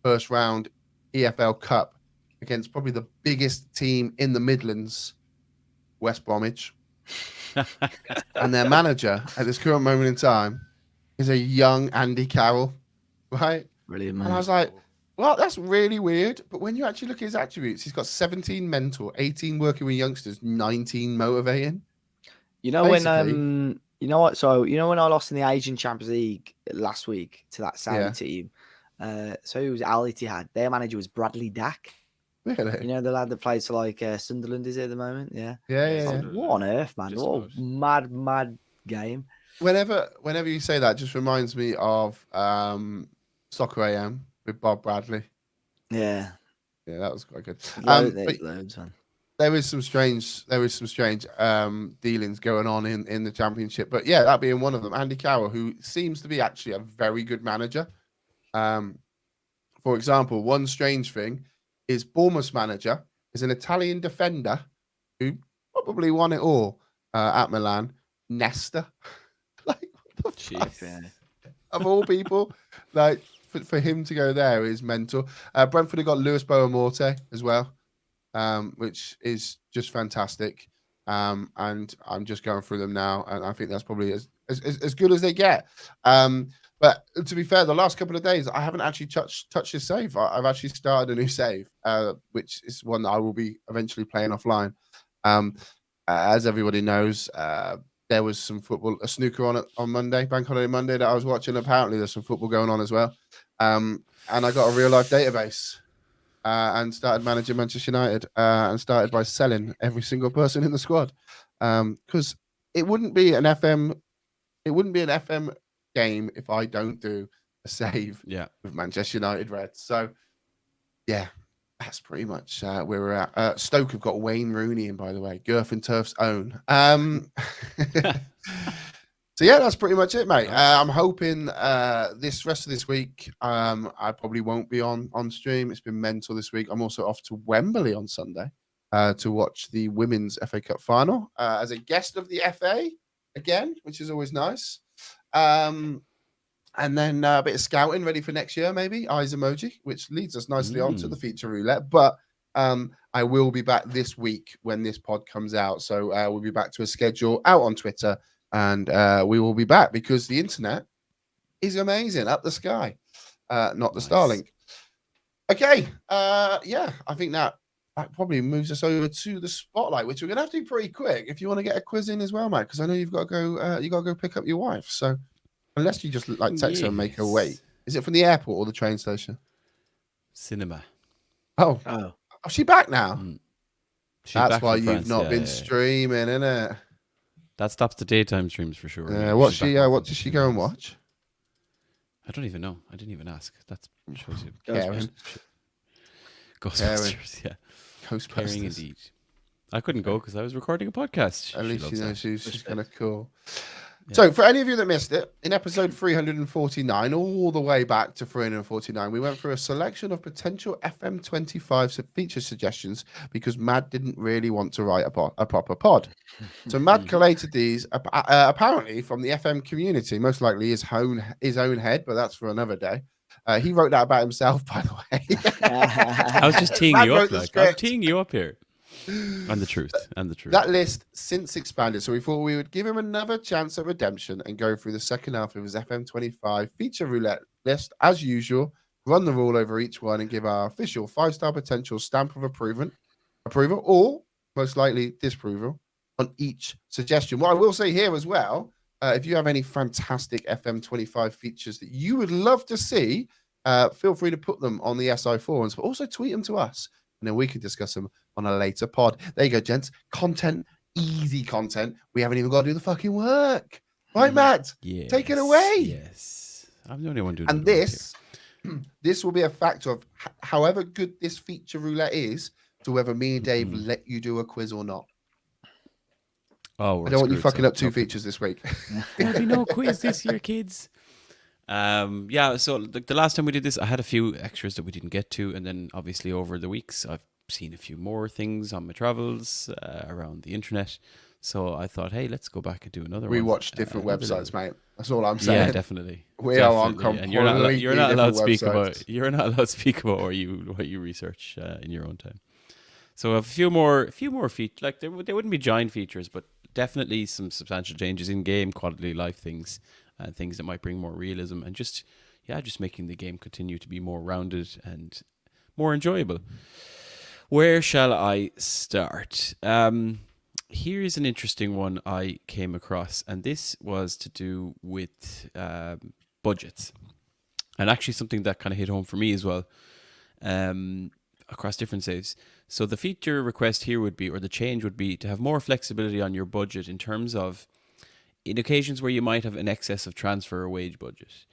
first round EFL Cup against probably the biggest team in the Midlands, West Bromwich. And their manager at this current moment in time is a young Andy Carroll, right? Brilliant, man. And I was like, well, that's really weird. But when you actually look at his attributes, he's got 17 mental, 18 working with youngsters, 19 motivating. You know when you know what? So you know when I lost in the Asian Champions League last week to that Saudi team. So it was Al Ittihad. Their manager was Bradley Dack. Really? You know the lad that plays for like Sunderland is it at the moment? Yeah. Yeah. What on earth, man? What a mad game. Whenever you say that, just reminds me of Soccer AM with Bob Bradley. Yeah, that was quite good. Loads, man. There is some strange dealings going on in the Championship, but yeah, that being one of them, Andy Carroll, who seems to be actually a very good manager. For example, one strange thing is Bournemouth's manager is an Italian defender who probably won it all at Milan, Nesta. Like, what the fuck? Of all people, like for him to go there is mental. Brentford have got Lewis Boamorte as well, which is just fantastic. And I'm just going through them now, and I think that's probably as good as they get. But to be fair, the last couple of days, I haven't actually touched his save. I've actually started a new save, which is one that I will be eventually playing offline. As everybody knows, there was some football, a snooker on Monday, Bank Holiday Monday, that I was watching. Apparently, there's some football going on as well. And I got a real life database and started managing Manchester United and started by selling every single person in the squad because it wouldn't be an FM game if I don't do a save with Manchester United Reds. So yeah, that's pretty much where we're at. Stoke have got Wayne Rooney in, by the way, Gurf and Turf's own. So yeah, that's pretty much it, mate. I'm hoping this rest of this week, I probably won't be on stream. It's been mental this week. I'm also off to Wembley on Sunday to watch the Women's FA Cup final as a guest of the FA again, which is always nice. And then a bit of scouting ready for next year, maybe eyes emoji, which leads us nicely on to the feature roulette. But I will be back this week when this pod comes out. So we'll be back to a schedule out on Twitter, and we will be back because the internet is amazing, up the sky, not the Starlink. Okay, yeah, I think that probably moves us over to the spotlight, which we're gonna have to do pretty quick if you want to get a quiz in as well, Mike, because I know you've got to go. You got to go pick up your wife. So unless you just like text her and make her wait, is it from the airport or the train station? Cinema. Oh, she back now. That's back why from you've France. not been streaming, innit? That stops the daytime streams for sure. Yeah. What does she go and watch? I don't even know. I didn't even ask. That shows you. Ghostbusters. Yeah. Ghostbusters. Caring indeed. I couldn't go because I was recording a podcast. At least you know she's kind of cool. Yeah. So for any of you that missed it, in episode 349, all the way back to 349, we went through a selection of potential FM25 feature suggestions because Mad didn't really want to write a proper pod. So Mad collated these apparently from the FM community, most likely his own head, but that's for another day. He wrote that about himself, by the way. I was just teeing you up. I'm teeing you up here. And the truth. That list since expanded, so we thought we would give him another chance at redemption and go through the second half of his FM25 feature roulette list as usual, run the rule over each one and give our official 5-star potential stamp of approval or most likely disapproval on each suggestion. What I will say here as well, if you have any fantastic FM25 features that you would love to see, feel free to put them on the SI forums, but also tweet them to us. And then we can discuss them on a later pod. There you go, gents. Content, easy content. We haven't even got to do the fucking work. Right, Matt? Yes, take it away. Yes. I'm the only one doing it. And this will be a factor of however good this feature roulette is to whether me and Dave let you do a quiz or not. Oh, I don't want you fucking up 2 features this week. There'll be no quiz this year, kids. Yeah, so the last time we did this, I had a few extras that we didn't get to, and then obviously over the weeks, I've seen a few more things on my travels around the internet. So I thought, hey, let's go back and do another We one. watch different another websites, little- mate. That's all I'm saying. Yeah, definitely. We are on Definitely. completely And you're not allowed to speak different about websites. what you research in your own time. So a few more features. Like they wouldn't be giant features, but definitely some substantial changes in game quality of life things, things that might bring more realism and just making the game continue to be more rounded and more enjoyable. Where shall I start? Here's an interesting one I came across, and this was to do with budgets, and actually something that kind of hit home for me as well, across different saves. So the feature request here would be, or the change would be, to have more flexibility on your budget in terms of, in occasions where you might have an excess of transfer or wage budget,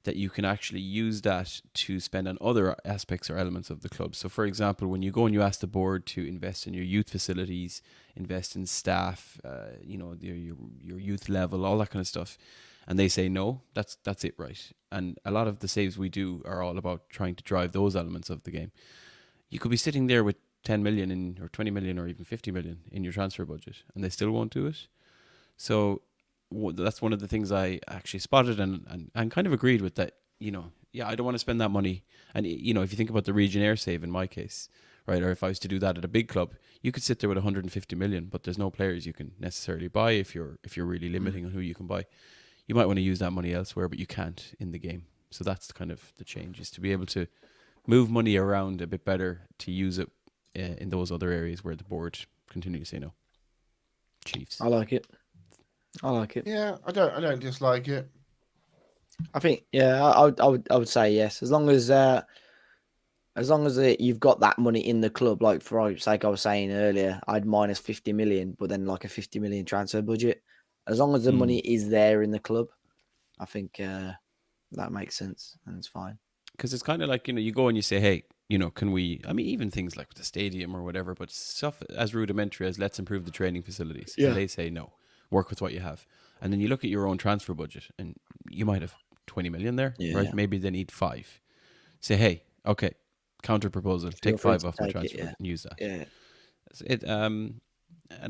that you can actually use that to spend on other aspects or elements of the club. So, for example, when you go and you ask the board to invest in your youth facilities, invest in staff, your youth level, all that kind of stuff, and they say no, that's it, right? And a lot of the saves we do are all about trying to drive those elements of the game. You could be sitting there with 10 million or 20 million or even 50 million in your transfer budget, and they still won't do it. So that's one of the things I actually spotted and kind of agreed with that. I don't want to spend that money. And if you think about the Legionnaire save in my case, right, or if I was to do that at a big club, you could sit there with 150 million, but there's no players you can necessarily buy if you're really limiting on who you can buy. You might want to use that money elsewhere, but you can't in the game. So that's kind of the change, is to be able to move money around a bit better to use it in those other areas where the board continue to say no. Chiefs. I like it. Yeah, I don't dislike it. I think, I would say yes, as long as you've got that money in the club. Like for sake, I was saying earlier, I'd minus 50 million, but then like a 50 million transfer budget. As long as the money is there in the club, I think that makes sense and it's fine. Because it's kind of like, you go and you say, hey, can we, even things like the stadium or whatever, but stuff as rudimentary as let's improve the training facilities. Yeah. And they say no, work with what you have. And then you look at your own transfer budget and you might have 20 million there, right? Maybe they need 5. Say, hey, okay, counter proposal, take 5 off my transfer and use that. Yeah.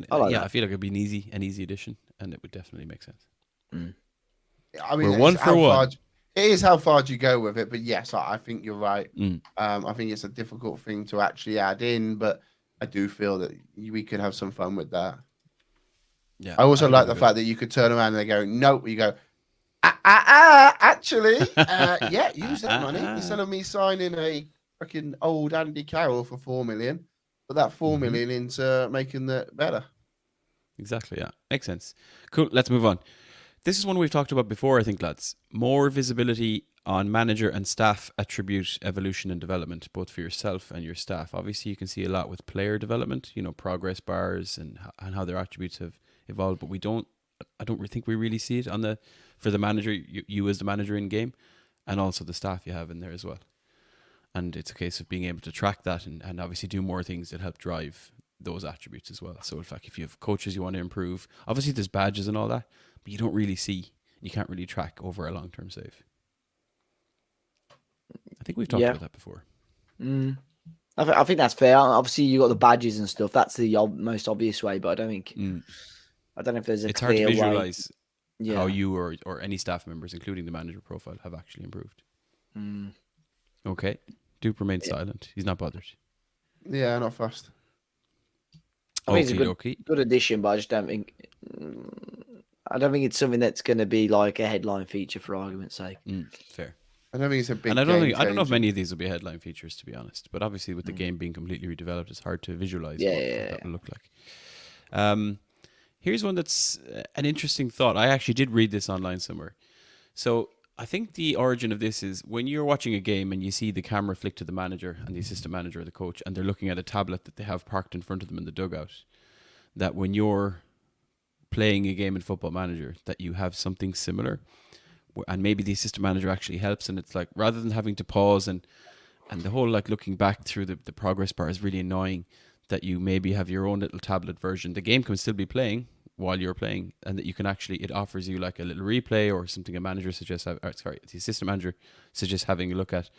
I feel like it'd be an easy addition, and it would definitely make sense. We're 1 for 1. It is how far do you go with it, but yes, I think you're right. I think it's a difficult thing to actually add in, but I do feel that we could have some fun with that. Yeah. I also like the fact that you could turn around and they go, no, you go, actually, use that money instead of me signing a fucking old Andy Carroll for 4 million. Put that 4 million into making that better. Exactly. Yeah, makes sense. Cool. Let's move on. This is one we've talked about before, I think, lads. More visibility on manager and staff attribute evolution and development, both for yourself and your staff. Obviously, you can see a lot with player development, progress bars and how their attributes have evolved. But I don't think we really see it for the manager, you as the manager in game, and also the staff you have in there as well. And it's a case of being able to track that and obviously do more things that help drive those attributes as well. So in fact, if you have coaches you want to improve, obviously there's badges and all that, but you don't really see, you can't really track over a long-term save. I think we've talked about that before. I think that's fair. Obviously you got the badges and stuff. That's the most obvious way, but I don't think I don't know if there's a clear way. It's hard to visualize how you or any staff members, including the manager profile, have actually improved. Okay. Dupe remains silent. He's not bothered. Yeah, not fussed. I mean, it's a good addition, but I just don't think it's something that's going to be like a headline feature for argument's sake. Fair. I don't think it's a big. And I don't know if many of these will be headline features, to be honest. But obviously, with the game being completely redeveloped, it's hard to visualize what that will look like. Here's one that's an interesting thought. I actually did read this online somewhere. So I think the origin of this is when you're watching a game and you see the camera flick to the manager and the assistant manager or the coach, and they're looking at a tablet that they have parked in front of them in the dugout, that when you're playing a game in Football Manager, that you have something similar, and maybe the assistant manager actually helps, and it's like, rather than having to pause and the whole like looking back through the progress bar is really annoying, that you maybe have your own little tablet version. The game can still be playing while you're playing, and that you can actually, it offers you like a little replay or something a manager suggests, the assistant manager suggests having a look at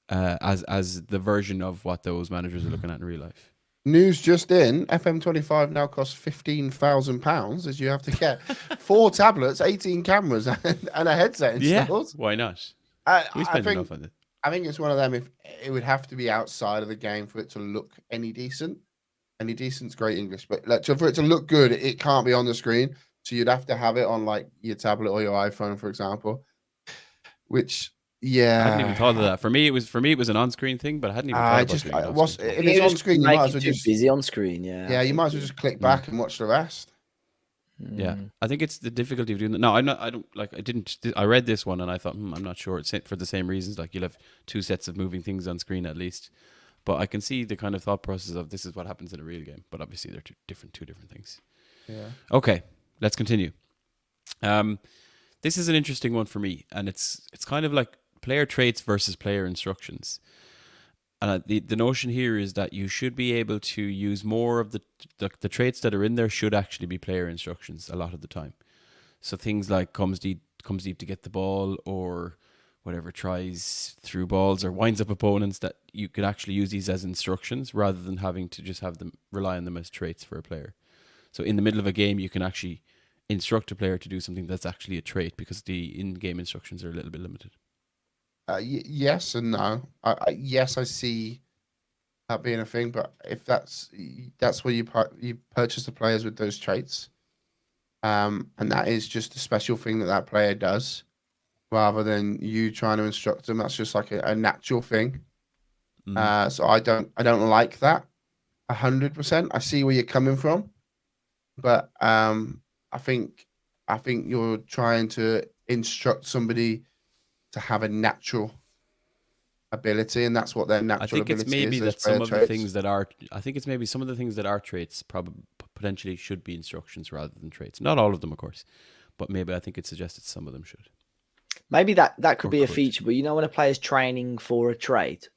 as the version of what those managers are looking at in real life. News just in: FM25 now costs £15,000, as you have to get 4 tablets, 18 cameras, and a headset installed. Why not? We I spend think enough on it. I think it's one of them. If it would have to be outside of the game for it to look any decent. Any decent's great English, but like for it to look good, it can't be on the screen. So you'd have to have it on like your tablet or your iPhone, for example. Which, yeah, I hadn't even thought of that. For me, it was an on-screen thing, but I hadn't even thought about doing it off screen. If it's on screen, you might as well too just busy on screen. Yeah, you might as well just click back and watch the rest. Yeah, I think it's the difficulty of doing that. No, I'm not. I don't like. I didn't. I read this one and I thought, I'm not sure. It's for the same reasons. Like you'll have 2 sets of moving things on screen at least. But I can see the kind of thought process of this is what happens in a real game. But obviously they're two different things. Yeah. Okay, let's continue. This is an interesting one for me, and it's kind of like player traits versus player instructions. And the notion here is that you should be able to use more of the traits that are in there should actually be player instructions a lot of the time. So things like comes deep to get the ball, or whatever, tries through balls or winds up opponents, that you could actually use these as instructions rather than having to just have them rely on them as traits for a player. So in the middle of a game, you can actually instruct a player to do something that's actually a trait because the in-game instructions are a little bit limited. Yes and no. Yes, I see that being a thing, but if that's where you purchase the players with those traits, and that is just a special thing that player does, rather than you trying to instruct them. That's just like a natural thing. So I don't like that 100%. I see where you're coming from, but I think you're trying to instruct somebody to have a natural ability, and that's what their natural ability is. I think it's maybe that some of the things that are. I think it's maybe some of the things that are traits probably potentially should be instructions rather than traits. Not all of them, of course, but maybe I think it suggested some of them should. Maybe that could be a feature, but when a player's training for a trait,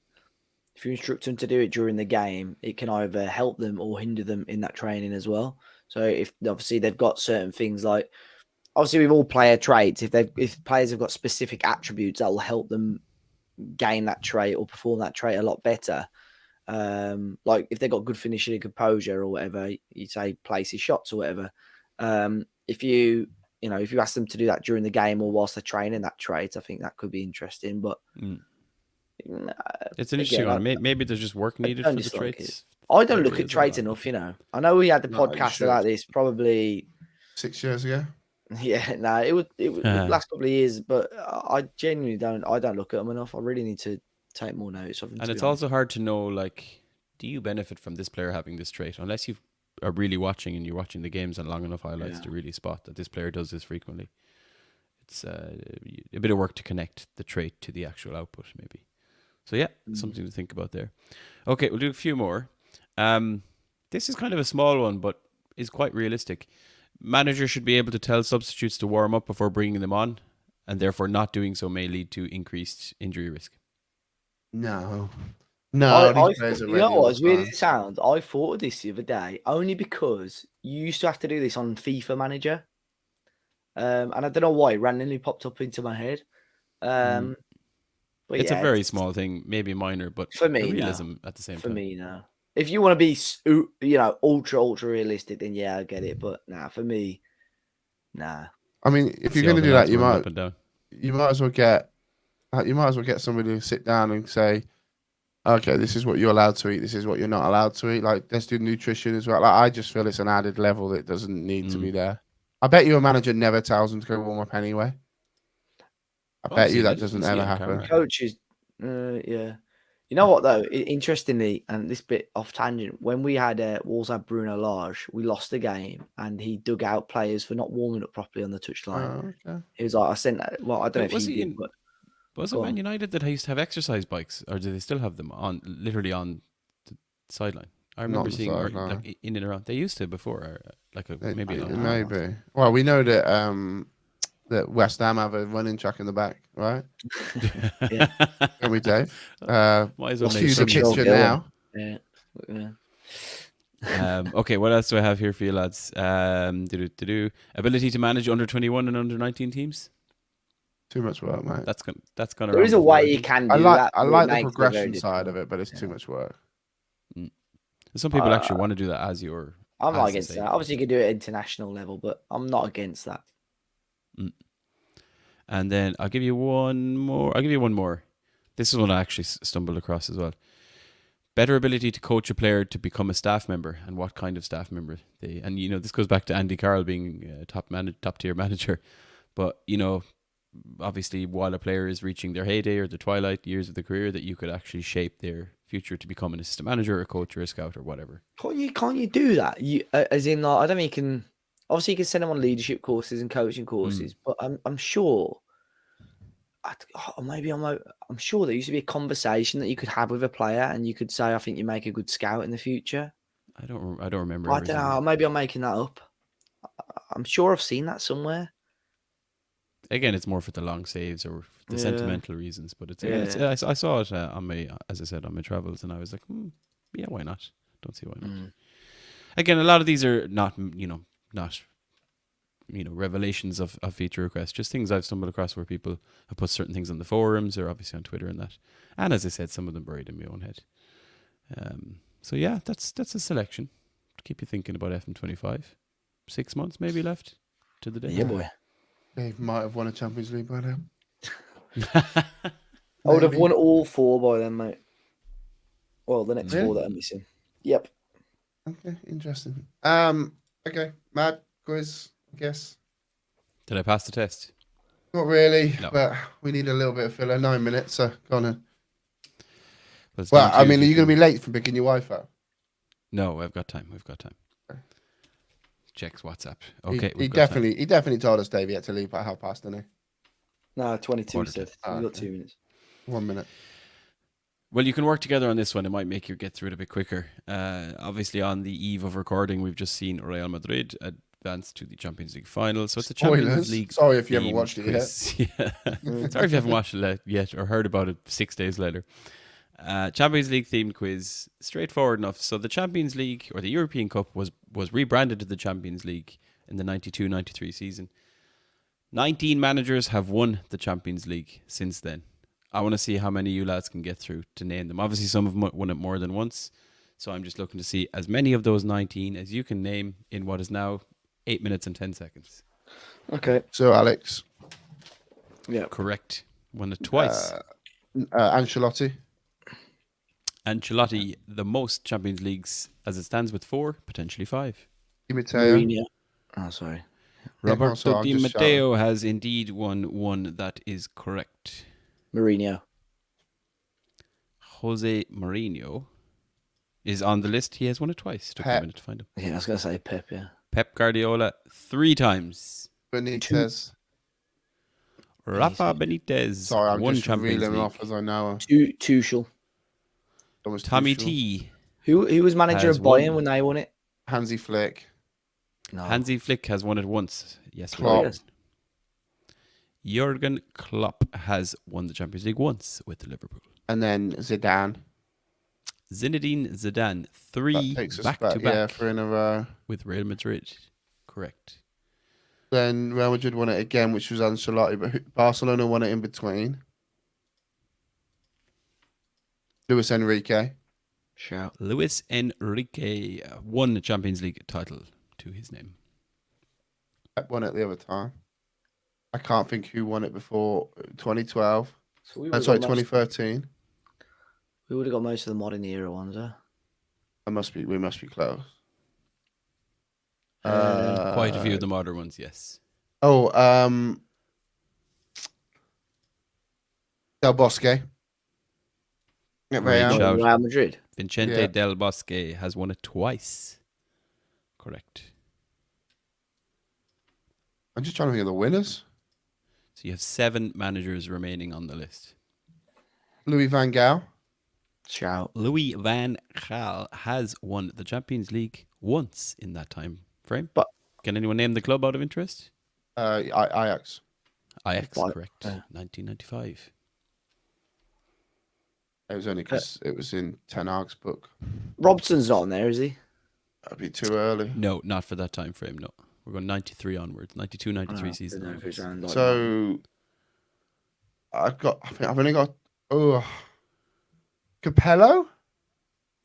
if you instruct them to do it during the game, it can either help them or hinder them in that training as well. So if obviously they've got certain things like, obviously with all player traits, if players have got specific attributes that will help them gain that trait or perform that trait a lot better. Like if they've got good finishing and composure or whatever, you say places shots or whatever. If you ask them to do that during the game or whilst they're training that trait, I think that could be interesting. But it's an interesting one. Maybe there's just work needed for the traits. I don't look at traits enough, I know we had the podcast about this probably 6 years ago. Yeah, no, it was the last couple of years, but I genuinely don't look at them enough. I really need to take more notice of them. And it's also hard to know, like, do you benefit from this player having this trait? Unless you are really watching and you're watching the games and long enough highlights to really spot that this player does this frequently. It's a bit of work to connect the trait to the actual output, maybe. So yeah, something to think about there. Okay, we'll do a few more. This is kind of a small one, but is quite realistic. Managers should be able to tell substitutes to warm up before bringing them on, and therefore not doing so may lead to increased injury risk. No. As weird as it sounds, I thought of this the other day only because you used to have to do this on FIFA Manager, and I don't know why it randomly popped up into my head. But it's a very small thing, maybe minor, but for me, realism at the same time. For me, no. If you want to be, ultra realistic, then yeah, I get it. But for me, nah. I mean, if you're going to do that, you might as well get somebody to sit down and say, okay, this is what you're allowed to eat. This is what you're not allowed to eat. Like, let's do nutrition as well. Like, I just feel it's an added level that doesn't need to be there. I bet you a manager never tells them to go warm up anyway. I bet you that doesn't ever happen. Coaches, yeah. You know what though? Interestingly, and this bit off tangent, when we had Wolves had Bruno Lage, we lost the game, and he dug out players for not warming up properly on the touchline. Oh, okay. He was like, "I sent that." Well, I don't know if he did, but was it Man United that used to have exercise bikes, or do they still have them literally on the sideline? I remember seeing like in and around. They used to before, maybe a long time. Maybe. Well, we know that that West Ham have a running track in the back, right? Yeah. Don't we, Dave? Might as well use the picture now. Yeah. Okay, what else do I have here for you, lads? Ability to manage under 21 and under 19 teams. Too much work, mate. That's gonna. There is a way you can do that. I like the progression side of it, but it's too much work. Some people actually want to do that as your. I'm not as the against save. that. Obviously, you could do it at international level, but I'm not against that. And then I'll give you one more. This is one I actually stumbled across as well. Better ability to coach a player to become a staff member, and what kind of staff member they. And this goes back to Andy Carroll being a top tier manager, but obviously while a player is reaching their heyday or the twilight years of the career, that you could actually shape their future to become an assistant manager, or a coach, or a scout, or whatever. Can't you do that? As in, like, I don't mean you can. Obviously, you can send them on leadership courses and coaching courses, but I'm sure. I'm sure there used to be a conversation that you could have with a player, and you could say, "I think you make a good scout in the future." I don't remember. I don't know. Maybe I'm making that up. I'm sure I've seen that somewhere. Again, it's more for the long saves or the sentimental reasons, but I saw it on my travels, and I was like, yeah, why not? Don't see why not. Again, a lot of these are not revelations of feature requests, just things I've stumbled across where people have put certain things on the forums or obviously on Twitter and that. And as I said, some of them buried in my own head. So yeah, that's a selection to keep you thinking about FM25. 6 months maybe left to the day. Yeah, boy. Dave might have won a Champions League by now. I would have won all 4 by then, mate. Well, the next 4 that are missing. Yep. Okay, interesting. Okay, Mad quiz, I guess. Did I pass the test? Not really, No. but we need a little bit of filler. 9 minutes, so go on then. Well, I mean, are you going to be late for picking your wife up? No, I've got time. Okay. Checks WhatsApp. Okay, he definitely told us Dave he had to leave by 1:30, didn't he? No, 22 Quarter said. to. You've got 2 minutes. 1 minute. Well, you can work together on this one. It might make you get through it a bit quicker. Obviously, on the eve of recording, we've just seen Real Madrid advance to the Champions League final. So it's a Champions League. Sorry if you haven't watched it yet. Yeah. Sorry if you haven't watched it yet or heard about it 6 days later. Champions League themed quiz, straightforward enough. So the Champions League, or the European Cup, was rebranded to the Champions League in the 92-93 season. 19 managers have won the Champions League since then. I want to see how many you lads can get through to name them. Obviously, some have won it more than once. So I'm just looking to see as many of those 19 as you can name in what is now 8 minutes and 10 seconds. Okay. So, Alex. Yeah. Correct. Won it twice. Ancelotti. Ancelotti, the most Champions Leagues as it stands with 4, potentially 5. Di Matteo. Mourinho. Oh, sorry. Roberto Di Matteo has indeed won 1. That is correct. Mourinho. Jose Mourinho is on the list. He has won it twice. Took a minute to find him. Yeah, I was going to say Pep, yeah. Pep Guardiola 3 times. Benitez. Rafa Benitez. Sorry, I'm 1 just Champions reeling League. off as I know. Tuchel. Tommy Tuchel. T. Who was manager of Bayern when they won it? Hansi Flick. No. Hansi Flick has won it once. Yes, Klopp. right. Jurgen Klopp has won the Champions League once with Liverpool. And then Zidane. Zinedine Zidane, 3 back-to-back. Yeah, 3 in a row. With Real Madrid. Correct. Then Real Madrid won it again, which was Ancelotti, but Barcelona won it in between. Luis Enrique. Shout. Luis Enrique won the Champions League title to his name. Pep won it the other time. I can't think who won it before 2012. So 2013. We would have got most of the modern era ones, huh? We must be close. Quite a few of the modern ones, yes. Oh, Del Bosque. Great shout. Real Madrid. Vicente Del Bosque has won it twice. Correct. I'm just trying to think of the winners. So you have 7 managers remaining on the list. Louis van Gaal. Shout. Louis van Gaal has won the Champions League once in that time frame. But can anyone name the club out of interest? Ajax. Ajax, correct. 1995. It was only because it was in Ten Hag's book. Robson's not on there, is he? That'd be too early. No, not for that time frame, no. We're going 93 onwards, 92, 93 season onwards. So I've only got Capello?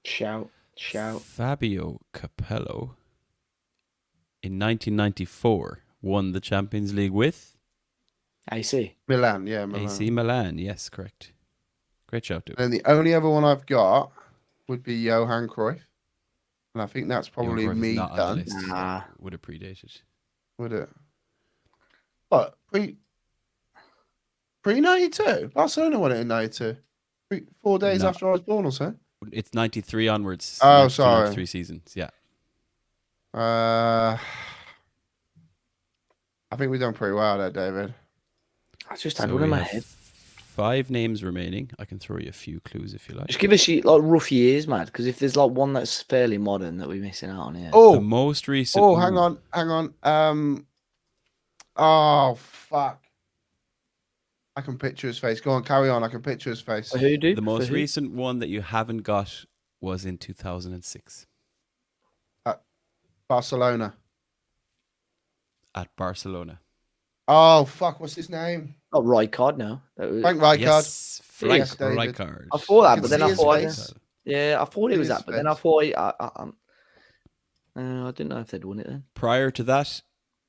Shout. Shout. Fabio Capello in 1994 won the Champions League with AC. Milan, yeah, Milan. AC Milan. Yes, correct. Great shout, dude. And the only other one I've got would be Johan Cruyff. And I think that's probably Johan Cruyff is me not on done. the list. Nah. Would have predated. Would it? What? Pre 92? Barcelona won it in 92. 4 days No. after I was born or so. It's 93 onwards. Oh, 92, sorry. 93 seasons. Yeah. I think we've done pretty well there, David. I just So had one in we my have head. 5 names remaining. I can throw you a few clues if you like. Just give us like rough years, man. Because if there's like one that's fairly modern that we're missing out on here. The Oh, most recent. oh, hang on. Oh, fuck. I can picture his face. Go on, carry on. I can picture his face. For who, dude? The most For who? recent one that you haven't got was in 2006 Barcelona. at Barcelona. Oh, fuck. What's his name? Oh, Rijkaard, no. Frank Rijkaard. Yes, Frank Yes, David. Rijkaard. I thought that, You but can then I see thought, his face. yeah, I thought it See was his that, but then I face. thought I didn't know if they'd won it then. Prior to that,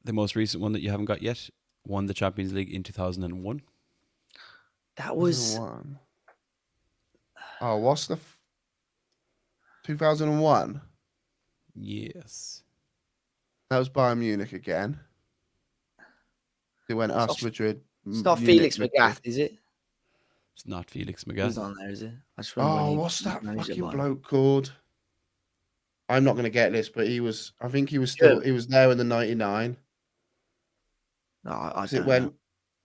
the most recent one that you haven't got yet won the Champions League in 2001. That was 2001. Oh, what's the 2001? Yes. That was Bayern Munich again. It went us, Madrid. it's not Munich, Felix Madrid. Magath, is it? It's not Felix He's Magath. on there, is it? I just remember when Oh, he what's that managed at fucking Bayern. bloke called? I'm not going to get this, but I think he was still, Good. he was there in the 99. No, I 'Cause don't it went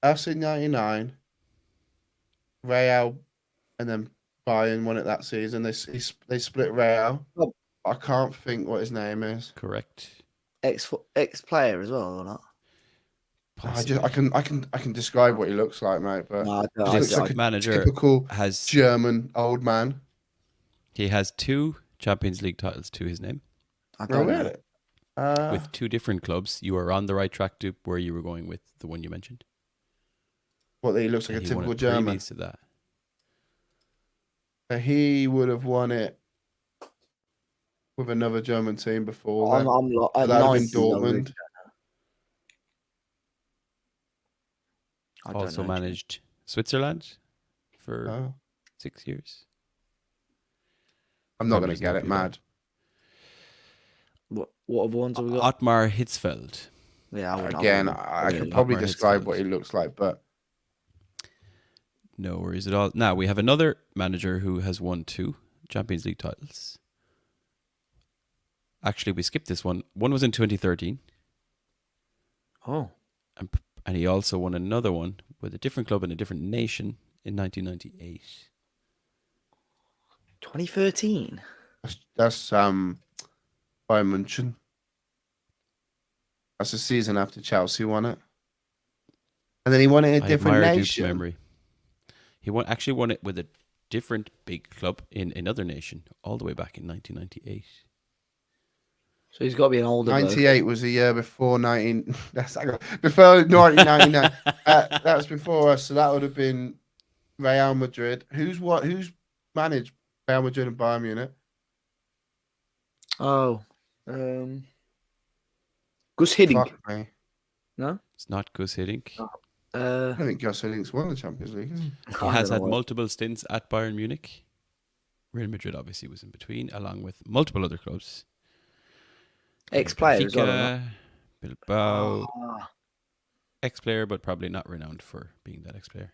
us in 99, Real, and then Bayern won it that season. They split Real. Oh. I can't think what his name is. Correct. know. Ex player as well or not? Possibly. I can describe what he looks like, mate, but No, I just don't. looks This like a manager typical has German old man. he has 2 Champions League titles to his name I Oh, don't know. really? with 2 different clubs. You are on the right track to where you were going with the one you mentioned. What, he looks like a And he won typical it German. previous to that. He would have won it with another German team before I'm that. like, So at that'd have been 90s, I really Dortmund. I don't Also know. managed Switzerland for Oh, 6 years. I'm not going There's to get no it, Peter. mad. What other ones have we got? Otmar Hitzfeld. Yeah, I wouldn't- Again, wouldn't- I wouldn't could know. probably Otmar describe Hitzfeld. what he looks like, but No worries at all. Now we have another manager who has won 2 Champions League titles. Actually, we skipped this one. One was in 2013, Oh, and he also won another one with a different club in a different nation in 1998. 2013. that's Bayern München. That's the season after Chelsea won it, and then he won it in a I different admire Duke's nation. memory. He actually won it with a different big club in another nation all the way back in 1998. So he's got to be an older bloke. 98 was the year before 19. Before 1999. That was before us, so that would have been Real Madrid. Who's managed Real Madrid and Bayern Munich? Oh, Gus Hiddink. Fuck me. No, It's not Gus Hiddink. I don't think Gus Hiddink's won the Champions League. Has he? He has had multiple stints at Bayern Munich. Real Madrid obviously was in between, along with multiple other clubs. Ex-player as well. or not? Benfica, Bilbao, Ah, ex-player, but probably not renowned for being that ex-player.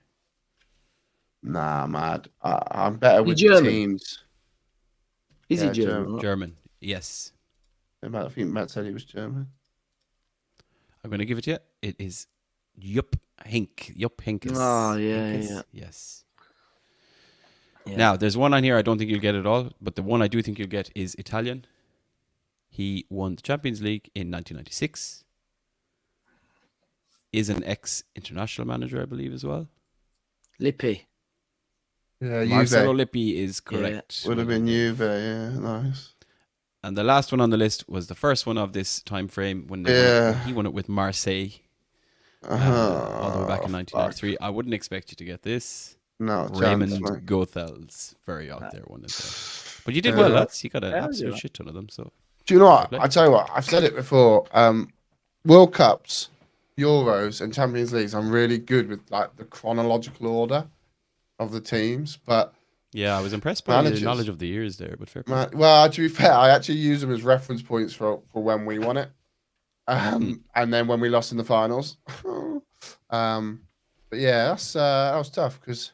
Nah, mad. I'm better He with German? teams. Is Yeah, he German? or not? German, yes. I think Matt said he was German. I'm going to give it to you. It is Jupp Heynckes. Oh, yeah, Heynckes? yeah. Yes. Yeah. Now, there's one on here I don't think you'll get at all, but the one I do think you'll get is Italian. He won the Champions League in 1996. Is an ex-international manager, I believe, as well. Lippi. Yeah, Marcelo Juve. Lippi is correct. Would have been Juve, yeah, nice. And the last one on the list was the first one of this time frame when he won it with Marseille all the way back in 1993. I wouldn't expect you to get this. No, Raymond chance, mate. Goethals, very out there one as But you did well, lads. You got an absolute shit ton of them. So do you know what? I tell you what. I've said it before. World Cups, Euros, and Champions Leagues. I'm really good with like the chronological order of the teams, but yeah, I was impressed by your knowledge of the years there. But fair play. Well, to be fair, I actually use them as reference points for when we won it, and then when we lost in the finals. But yeah, that was tough because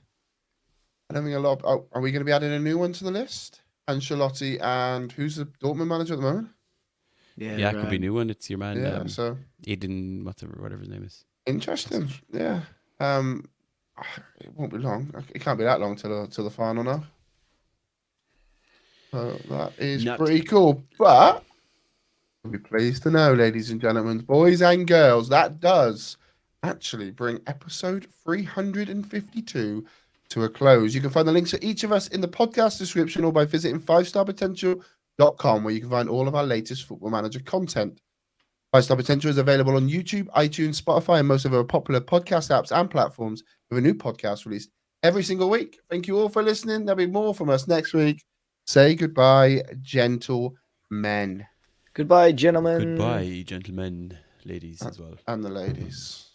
I don't think a lot. Are we going to be adding a new one to the list? Ancelotti and who's the Dortmund manager at the moment? Yeah, it could be a new one. It's your man. Yeah, so Eden, whatever his name is. Interesting. Yeah. It won't be long. It can't be that long till the final now. So that is pretty cool. But you'll be pleased to know, ladies and gentlemen, boys and girls, that does actually bring episode 352 to a close. You can find the links to each of us in the podcast description or by visiting 5starpotential.com, where you can find all of our latest Football Manager content. 5-Star Potential is available on YouTube, iTunes, Spotify, and most of our popular podcast apps and platforms, with a new podcast released every single week. Thank you all for listening. There'll be more from us next week. Say goodbye, gentlemen. Goodbye, gentlemen. Goodbye, gentlemen, ladies as well. And the ladies.